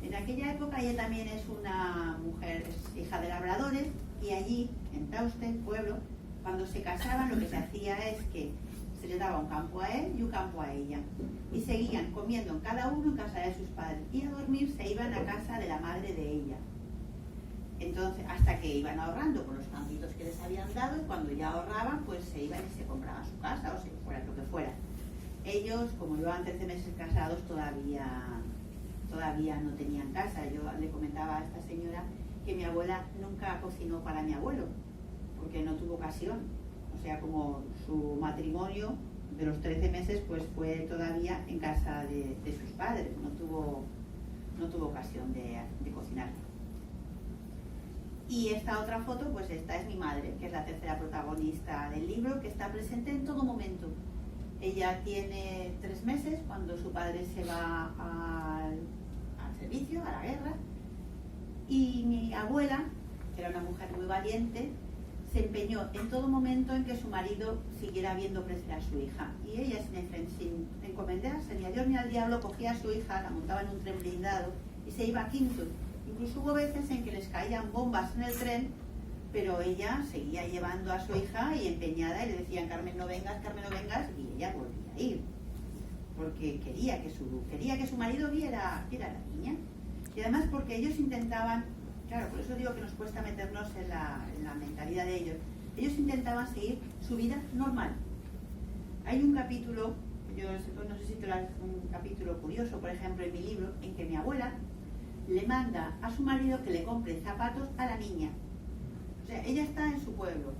En aquella época ella también es una mujer, es hija de labradores y allí, en Tauste, pueblo, cuando se casaban lo que se hacía es que se le daba un campo a él y un campo a ella. Y seguían comiendo cada uno en casa de sus padres y a dormir se iban a casa de la madre de ella. Entonces, hasta que iban ahorrando con los campitos que les habían dado y cuando ya ahorraban, pues se iban y se compraban su casa o se fuera lo que fuera. Ellos, como llevaban 13 meses casados, todavía no tenían casa. Yo le comentaba a esta señora que mi abuela nunca cocinó para mi abuelo, porque no tuvo ocasión. O sea, como su matrimonio de los 13 meses pues fue todavía en casa de sus padres, no tuvo ocasión de cocinar. Y esta otra foto, pues esta es mi madre, que es la tercera protagonista del libro, que está presente en todo momento. Ella tiene 3 meses cuando su padre se va al servicio, a la guerra, y mi abuela, que era una mujer muy valiente, se empeñó en todo momento en que su marido siguiera viendo crecer a su hija. Y ella, sin encomendarse ni a Dios ni al diablo, cogía a su hija, la montaba en un tren blindado y se iba a Quinto. Incluso hubo veces en que les caían bombas en el tren, pero ella seguía llevando a su hija y empeñada y le decían Carmen no vengas, y ella volvía a ir. Porque quería que su marido viera a la niña. Y además porque ellos intentaban, claro, por eso digo que nos cuesta meternos en la mentalidad de ellos. Ellos intentaban seguir su vida normal. Hay un capítulo, yo no sé si te lo has, un capítulo curioso, por ejemplo, en mi libro, en que mi abuela le manda a su marido que le compre zapatos a la niña. O sea, ella está en su pueblo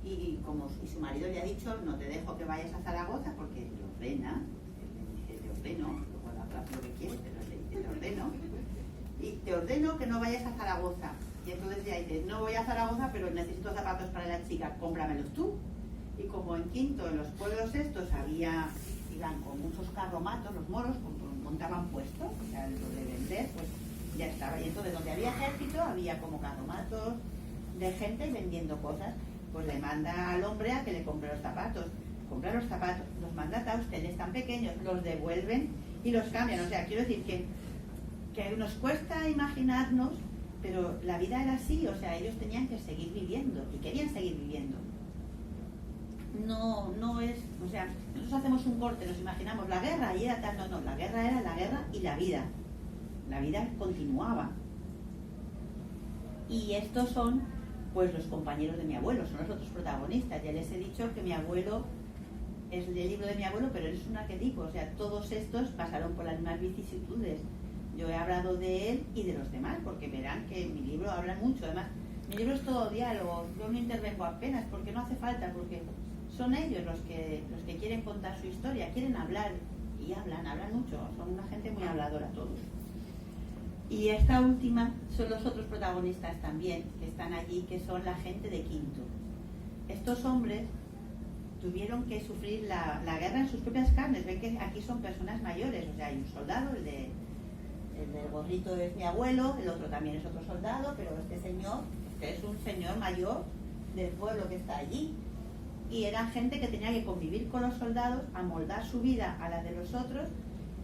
y su marido le ha dicho no te dejo que vayas a Zaragoza porque le ordena, le dice te ordeno, luego la habla lo que quiere, pero le dice te ordeno. Y te ordeno que no vayas a Zaragoza. Y entonces ella dice, no voy a Zaragoza, pero necesito zapatos para la chica, cómpramelos tú. Y como en Quinto, en los pueblos estos, iban con muchos carromatos, los moros, montaban puestos, o sea, lo de vender, pues ya estaba. Y entonces donde había ejército, había como carromatos de gente vendiendo cosas. Pues le manda al hombre a que le compre los zapatos. Compra los zapatos, los manda a ustedes tan pequeños, los devuelven y los cambian. O sea, quiero decir que nos cuesta imaginarnos, pero la vida era así, o sea, ellos tenían que seguir viviendo y querían seguir viviendo. No es, o sea, nosotros hacemos un corte, nos imaginamos la guerra y era tal, no, la guerra era la guerra y la vida. La vida continuaba. Y estos son, pues, los compañeros de mi abuelo, son los otros protagonistas. Ya les he dicho que mi abuelo es el libro de mi abuelo, pero él es un arquetipo, o sea, todos estos pasaron por las mismas vicisitudes. Yo he hablado de él y de los demás, porque verán que en mi libro habla mucho. Además, mi libro es todo diálogo, yo no intervengo apenas, porque no hace falta, porque son ellos los que quieren contar su historia, quieren hablar, y hablan mucho, son una gente muy habladora todos. Y esta última son los otros protagonistas también, que están allí, que son la gente de Quinto. Estos hombres tuvieron que sufrir la guerra en sus propias carnes. Ven que aquí son personas mayores, o sea, hay un soldado, El del gorrito es mi abuelo, el otro también es otro soldado, pero este es un señor mayor del pueblo que está allí. Y eran gente que tenía que convivir con los soldados, amoldar su vida a la de los otros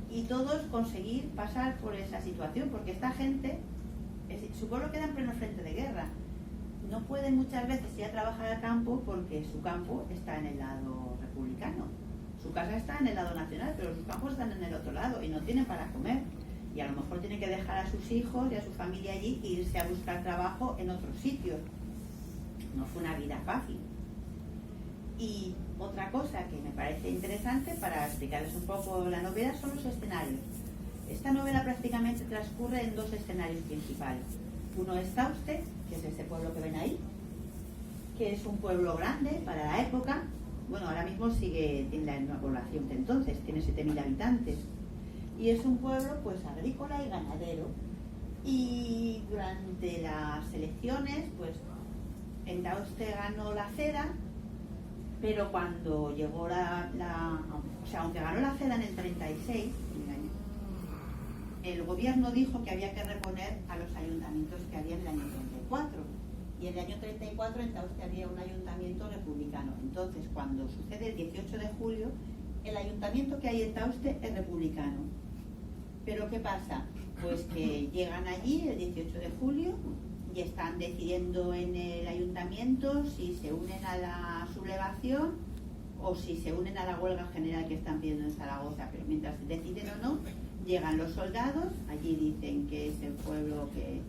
y todos conseguir pasar por esa situación, porque esta gente, su pueblo queda en pleno frente de guerra. No pueden muchas veces ir a trabajar al campo porque su campo está en el lado republicano. Su casa está en el lado nacional, pero sus campos están en el otro lado y no tienen para comer. Y a lo mejor tienen que dejar a sus hijos y a su familia allí e irse a buscar trabajo en otros sitios. No fue una vida fácil. Y otra cosa que me parece interesante para explicarles un poco la novela son los escenarios. Esta novela prácticamente transcurre en dos escenarios principales. Uno es Tauste, que es ese pueblo que ven ahí, que es un pueblo grande para la época. Bueno, ahora mismo tiene la misma población que entonces, tiene 7.000 habitantes. Y es un pueblo pues agrícola y ganadero. Y durante las elecciones, pues en Tauste ganó la CEDA, pero cuando llegó aunque ganó la CEDA en el 36, el gobierno dijo que había que reponer a los ayuntamientos que había en el año 34. Y en el año 34 en Tauste había un ayuntamiento republicano. Entonces, cuando sucede el 18 de julio, el ayuntamiento que hay en Tauste es republicano. Pero ¿qué pasa? Pues que llegan allí el 18 de julio y están decidiendo en el ayuntamiento si se unen a la sublevación o si se unen a la huelga general que están pidiendo en Zaragoza. Pero mientras deciden o no, llegan los soldados, allí dicen que es el pueblo, que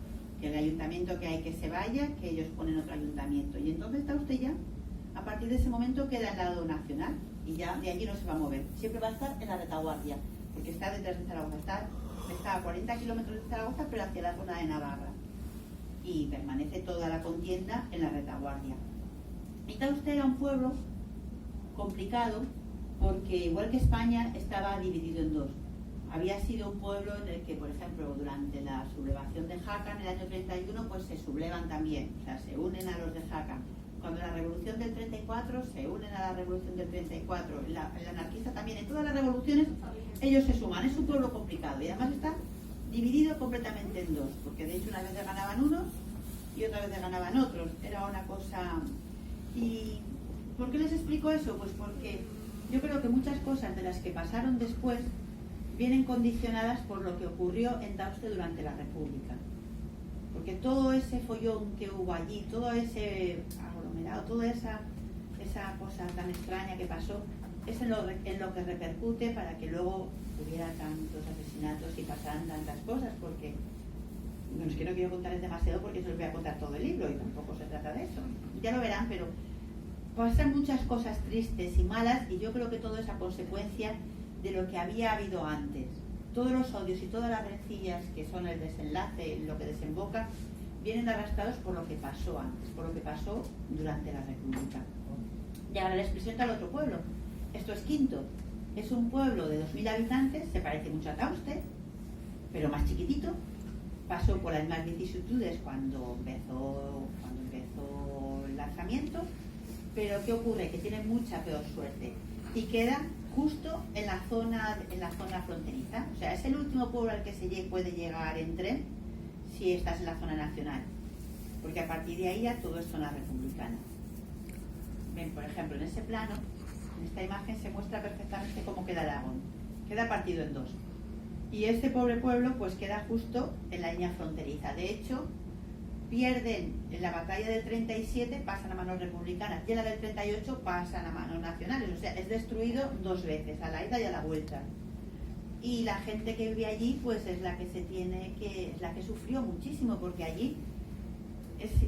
el ayuntamiento que hay que se vaya, que ellos ponen otro ayuntamiento. Y entonces está usted ya, a partir de ese momento queda al lado nacional y ya de allí no se va a mover. Siempre va a estar en la retaguardia, porque está detrás de Zaragoza, está a 40 kilómetros de Zaragoza, pero hacia la zona de Navarra. Y permanece toda la contienda en la retaguardia. Y Tauste era un pueblo complicado porque, igual que España, estaba dividido en dos. Había sido un pueblo en el que, por ejemplo, durante la sublevación de Jaca en el año 31, pues se sublevan también, o sea, se unen a los de Jaca. Cuando la revolución del 34, se unen a la revolución del 34. El anarquista también, en todas las revoluciones, ellos se suman. Es un pueblo complicado y además está dividido completamente en dos, porque de hecho una vez ganaban unos y otra vez ganaban otros. Era una cosa... ¿Y por qué les explico eso? Pues porque yo creo que muchas cosas de las que pasaron después vienen condicionadas por lo que ocurrió en Tauste durante la República. Porque todo ese follón que hubo allí, todo ese aglomerado, toda esa cosa tan extraña que pasó, es en lo que repercute para que luego hubiera tantos asesinatos y pasaran tantas cosas, porque no es que no quiero contarles demasiado porque se los voy a contar todo el libro y tampoco se trata de eso. Ya lo verán, pero pasan muchas cosas tristes y malas y yo creo que todo es a consecuencia de lo que había habido antes. Todos los odios y todas las rencillas que son el desenlace, lo que desemboca, vienen arrastrados por lo que pasó antes, por lo que pasó durante la República. Y ahora les presento al otro pueblo. Esto es Quinto. Es un pueblo de 2.000 habitantes, se parece mucho a Tauste, pero más chiquitito. Pasó por las mismas vicisitudes cuando empezó el lanzamiento, pero ¿qué ocurre? Que tiene mucha peor suerte y queda justo en la zona fronteriza. O sea, es el último pueblo al que se puede llegar en tren si estás en la zona nacional, porque a partir de ahí ya todo es zona republicana. Ven, por ejemplo, en ese plano, en esta imagen se muestra perfectamente cómo queda Aragón. Queda partido en dos. Y este pobre pueblo pues queda justo en la línea fronteriza. De hecho, pierden en la batalla del 37, pasan a manos republicanas, y en la del 38 pasan a manos nacionales. O sea, es destruido dos veces, a la ida y a la vuelta. Y la gente que vive allí pues es la que es la que sufrió muchísimo, porque allí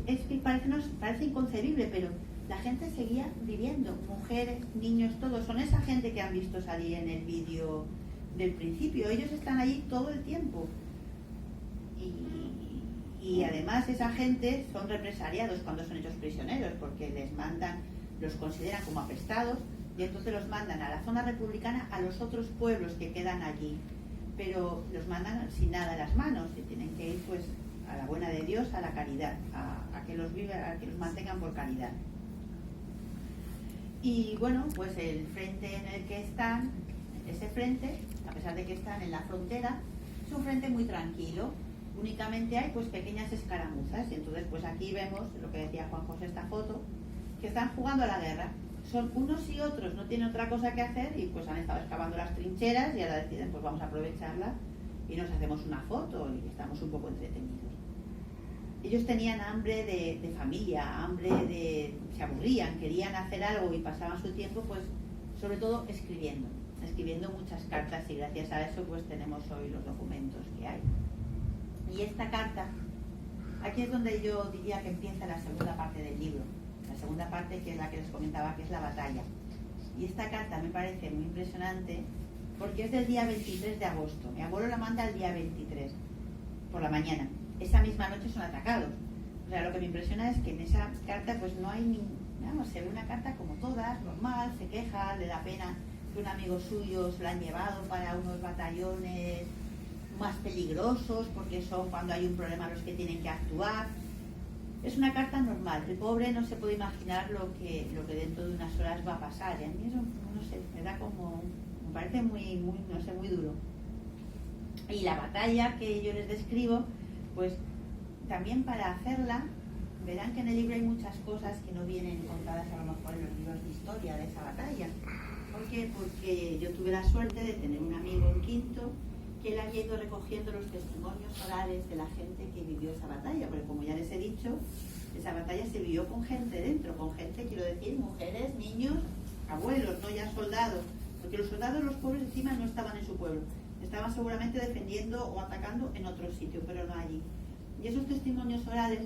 es que parece inconcebible, pero la gente seguía viviendo, mujeres, niños, todos, son esa gente que han visto salir en el vídeo del principio, ellos están allí todo el tiempo. Y además esa gente son represaliados cuando son hechos prisioneros, porque los consideran como apestados, y entonces los mandan a la zona republicana, a los otros pueblos que quedan allí, pero los mandan sin nada en las manos, y tienen que ir pues a la buena de Dios, a la caridad, a que los mantengan por caridad. Y bueno, pues el frente en el que están, ese frente, a pesar de que están en la frontera, Es un frente muy tranquilo, únicamente hay pues pequeñas escaramuzas. Y entonces pues aquí vemos lo que decía Juan José, esta foto, que están jugando a la guerra. Son unos y otros, no tienen otra cosa que hacer y pues han estado excavando las trincheras y ahora deciden pues vamos a aprovecharla y nos hacemos una foto y estamos un poco entretenidos. Ellos tenían hambre de familia, se aburrían, querían hacer algo y pasaban su tiempo pues sobre todo escribiendo muchas cartas, y gracias a eso pues tenemos hoy los documentos que hay. Y esta carta, aquí es donde yo diría que empieza la segunda parte del libro, la segunda parte, que es la que les comentaba, que es la batalla. Y esta carta me parece muy impresionante porque es del día 23 de agosto. Mi abuelo la manda el día 23 por la mañana. Esa misma noche son atacados. O sea, lo que me impresiona es que en esa carta pues no hay ni... Vamos, se ve una carta como todas, normal, se queja, le da pena que un amigo suyo se la han llevado para unos batallones más peligrosos porque son cuando hay un problema los que tienen que actuar. Es una carta normal. El pobre no se puede imaginar lo que dentro de unas horas va a pasar. Y a mí eso, no sé, me da como... me parece muy, no sé, muy duro. Y la batalla que yo les describo, pues también para hacerla, verán que en el libro hay muchas cosas que no vienen contadas a lo mejor en los libros de historia de esa batalla. ¿Por qué? Porque yo tuve la suerte de tener un amigo en Quinto que él había ido recogiendo los testimonios orales de la gente que vivió esa batalla, porque como ya les he dicho, esa batalla se vivió con gente dentro, con gente, quiero decir, mujeres, niños, abuelos, no ya soldados, porque los soldados, los pobres encima no estaban en su pueblo, estaban seguramente defendiendo o atacando en otro sitio, pero no allí. Y esos testimonios orales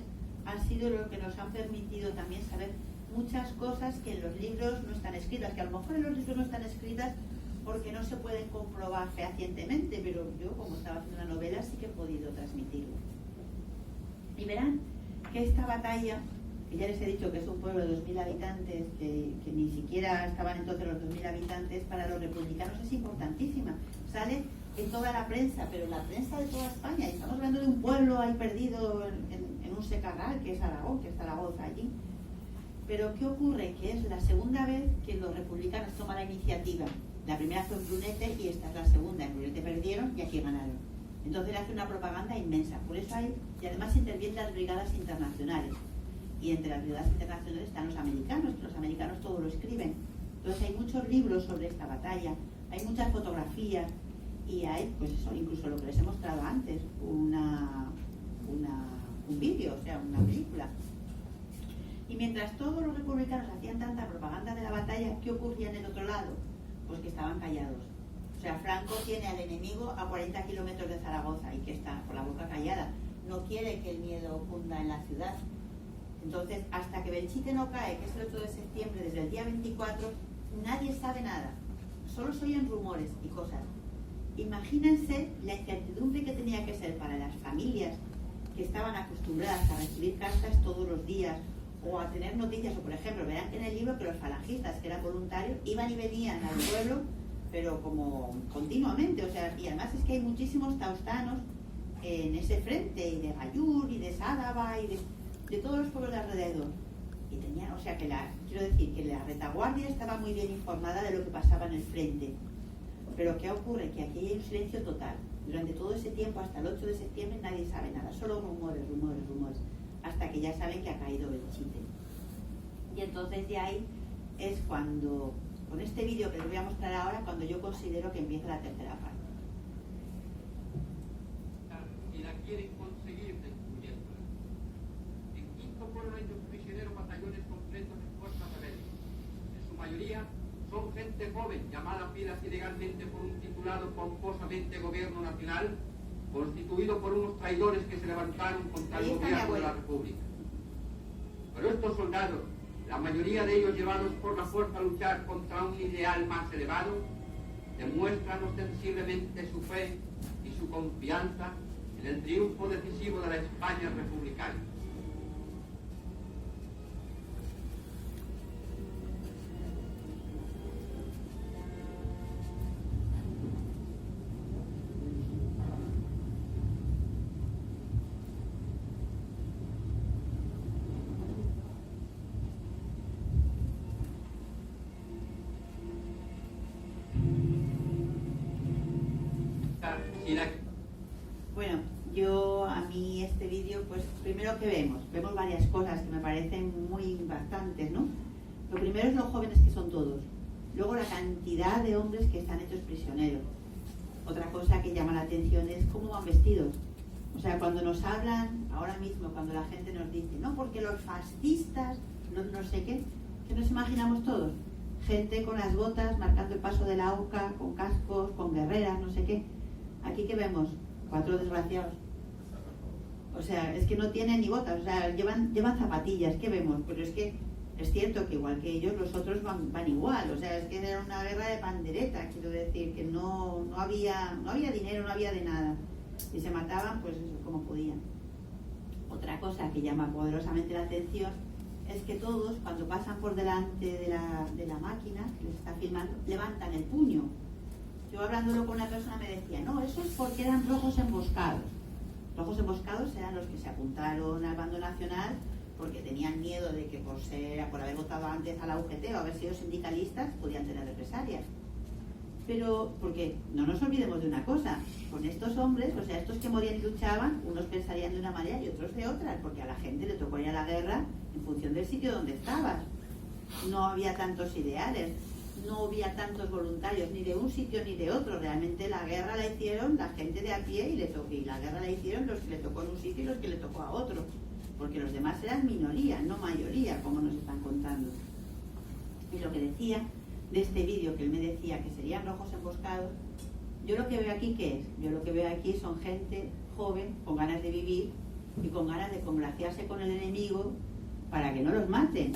han sido lo que nos han permitido también saber muchas cosas que en los libros no están escritas, que a lo mejor en los libros no están escritas porque no se pueden comprobar fehacientemente, pero yo, como estaba haciendo una novela, sí que he podido transmitirlo. Y verán que esta batalla, que ya les he dicho que es un pueblo de 2.000 habitantes, que ni siquiera estaban entonces los 2.000 habitantes, para los republicanos es importantísima. Sale en toda la prensa, pero en la prensa de toda España. Y estamos hablando de un pueblo ahí perdido en un secarral, que es Aragón, que es Zaragoza allí. Pero ¿qué ocurre? Que es la segunda vez que los republicanos toman la iniciativa. La primera fue en Brunete y esta es la segunda. En Brunete perdieron y aquí ganaron. Entonces hace una propaganda inmensa. Por eso hay, y además intervienen las brigadas internacionales. Y entre las brigadas internacionales están los americanos, que los americanos todo lo escriben. Entonces hay muchos libros sobre esta batalla, hay muchas fotografías y hay, pues eso, incluso lo que les he mostrado antes, un vídeo, o sea, una película. Y mientras todos los republicanos hacían tanta propaganda de la batalla, ¿qué ocurría en el otro lado? Pues que estaban callados. O sea, Franco tiene al enemigo a 40 kilómetros de Zaragoza y que está con la boca callada. No quiere que el miedo cunda en la ciudad. Entonces, hasta que Belchite no cae, que es el 8 de septiembre, desde el día 24, nadie sabe nada. Solo se oyen rumores y cosas. Imagínense la incertidumbre que tenía que ser para las familias que estaban acostumbradas a recibir cartas todos los días o a tener noticias, o por ejemplo, verán que en el libro que los falangistas, que eran voluntarios, iban y venían al pueblo, pero como continuamente, o sea, y además es que hay muchísimos taustanos en ese frente, y de Gallur, y de Sádava, y de todos los pueblos de alrededor. Y tenían, o sea, quiero decir que la retaguardia estaba muy bien informada de lo que pasaba en el frente. Pero ¿qué ocurre? Que aquí hay un silencio total. Durante todo ese tiempo, hasta el 8 de septiembre, nadie sabe nada, solo rumores, hasta que ya saben que ha caído Belchite. Y entonces de ahí es cuando, con este vídeo que les voy a mostrar ahora, cuando yo considero que empieza la tercera parte. Y la quieren conseguir destruyéndola. En Quinto fueron hechos prisioneros batallones completos de fuerzas rebeldes. En su mayoría son gente joven, llamada a filas ilegalmente por un titulado pomposamente Gobierno Nacional, constituido por unos traidores que se levantaron contra el gobierno de la República. Pero estos soldados, la mayoría de ellos llevados por la fuerza a luchar contra un ideal más elevado, demuestran ostensiblemente su fe y su confianza en el triunfo decisivo de la España republicana. Bueno, a mí este vídeo, pues primero que vemos varias cosas que me parecen muy impactantes, ¿no? Lo primero es los jóvenes que son todos. Luego la cantidad de hombres que están hechos prisioneros. Otra cosa que llama la atención es cómo van vestidos. O sea, cuando nos hablan, ahora mismo, cuando la gente nos dice, no, porque los fascistas, no sé qué, ¿qué nos imaginamos todos? Gente con las botas, marcando el paso de la AUCA, con cascos, con guerreras, no sé qué. Aquí que vemos 4 desgraciados. O sea, es que no tienen ni botas, o sea, llevan zapatillas, ¿qué vemos? Pero es que es cierto que igual que ellos, los otros van igual, o sea, es que era una guerra de pandereta, quiero decir, que no había dinero, no había de nada. Y se mataban, pues eso, como podían. Otra cosa que llama poderosamente la atención es que todos, cuando pasan por delante de la máquina que les está filmando, levantan el puño. Yo hablándolo con una persona me decía, no, eso es porque eran rojos emboscados. Rojos emboscados eran los que se apuntaron al bando nacional porque tenían miedo de que por haber votado antes a la UGT o haber sido sindicalistas podían tener represalias. Pero, porque no nos olvidemos de una cosa, con estos hombres, o sea, estos que morían y luchaban, unos pensarían de una manera y otros de otra, porque a la gente le tocó ir a la guerra en función del sitio donde estabas. No había tantos ideales, no había tantos voluntarios, ni de un sitio ni de otro. Realmente la guerra la hicieron la gente de a pie y la guerra la hicieron los que le tocó en un sitio y los que le tocó a otro, porque los demás eran minoría, no mayoría, como nos están contando. Y lo que decía de este vídeo, que él me decía que serían rojos emboscados, yo lo que veo aquí, ¿qué es? Yo lo que veo aquí son gente joven, con ganas de vivir y con ganas de congraciarse con el enemigo para que no los maten.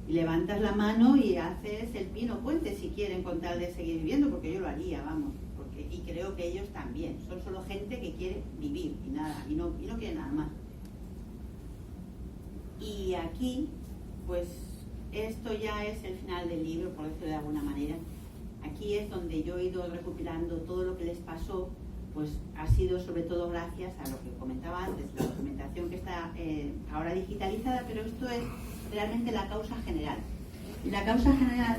Y levantas la mano y haces el pino puente si quieren, con tal de seguir viviendo, porque yo lo haría, vamos, y creo que ellos también. Son solo gente que quiere vivir y nada, y no quiere nada más. Y aquí, pues, esto ya es el final del libro, por decirlo de alguna manera. Aquí es donde yo he ido recopilando todo lo que les pasó, pues ha sido sobre todo gracias a lo que comentaba antes, la documentación que está ahora digitalizada, pero esto es realmente la causa general. Y la causa general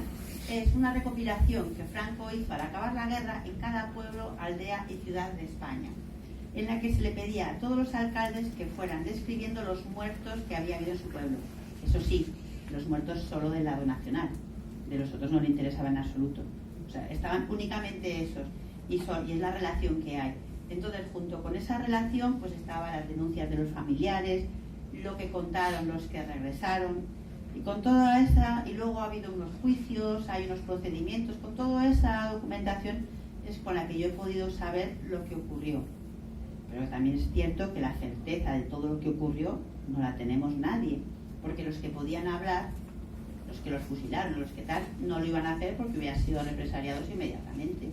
es una recopilación que Franco hizo para acabar la guerra en cada pueblo, aldea y ciudad de España, en la que se le pedía a todos los alcaldes que fueran describiendo los muertos que había habido en su pueblo. Eso sí, los muertos solo del lado nacional, de los otros no le interesaba en absoluto. O sea, estaban únicamente esos, y es la relación que hay. Entonces, junto con esa relación, pues estaban las denuncias de los familiares, lo que contaron los que regresaron, y con toda esa, y luego ha habido unos juicios, hay unos procedimientos, con toda esa documentación es con la que yo he podido saber lo que ocurrió. Pero también es cierto que la certeza de todo lo que ocurrió no la tenemos nadie, porque los que podían hablar, los que los fusilaron, los que tal, no lo iban a hacer porque hubieran sido represaliados inmediatamente.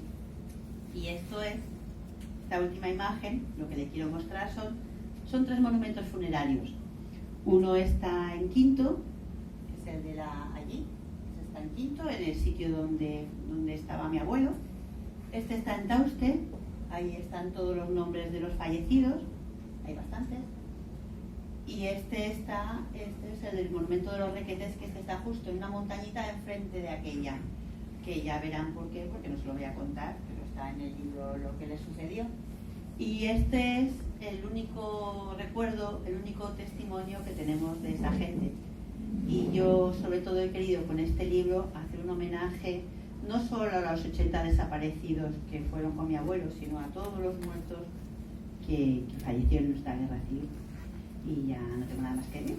Y esto es, esta última imagen, lo que le quiero mostrar son 3 monumentos funerarios. Uno está en Quinto, que es el de allí, ese está en Quinto, en el sitio donde estaba mi abuelo. Este está en Tauste, ahí están todos los nombres de los fallecidos, hay bastantes. Y este es el del monumento de los Requetes, que está justo en una montañita enfrente de aquella, que ya verán por qué, porque no se lo voy a contar, pero está en el libro lo que le sucedió. Y este es el único recuerdo, el único testimonio que tenemos de esa gente. Y yo sobre todo he querido con este libro hacer un homenaje no solo a los 80 desaparecidos que fueron con mi abuelo, sino a todos los muertos que fallecieron en nuestra guerra civil. Y ya no tengo nada más que decir.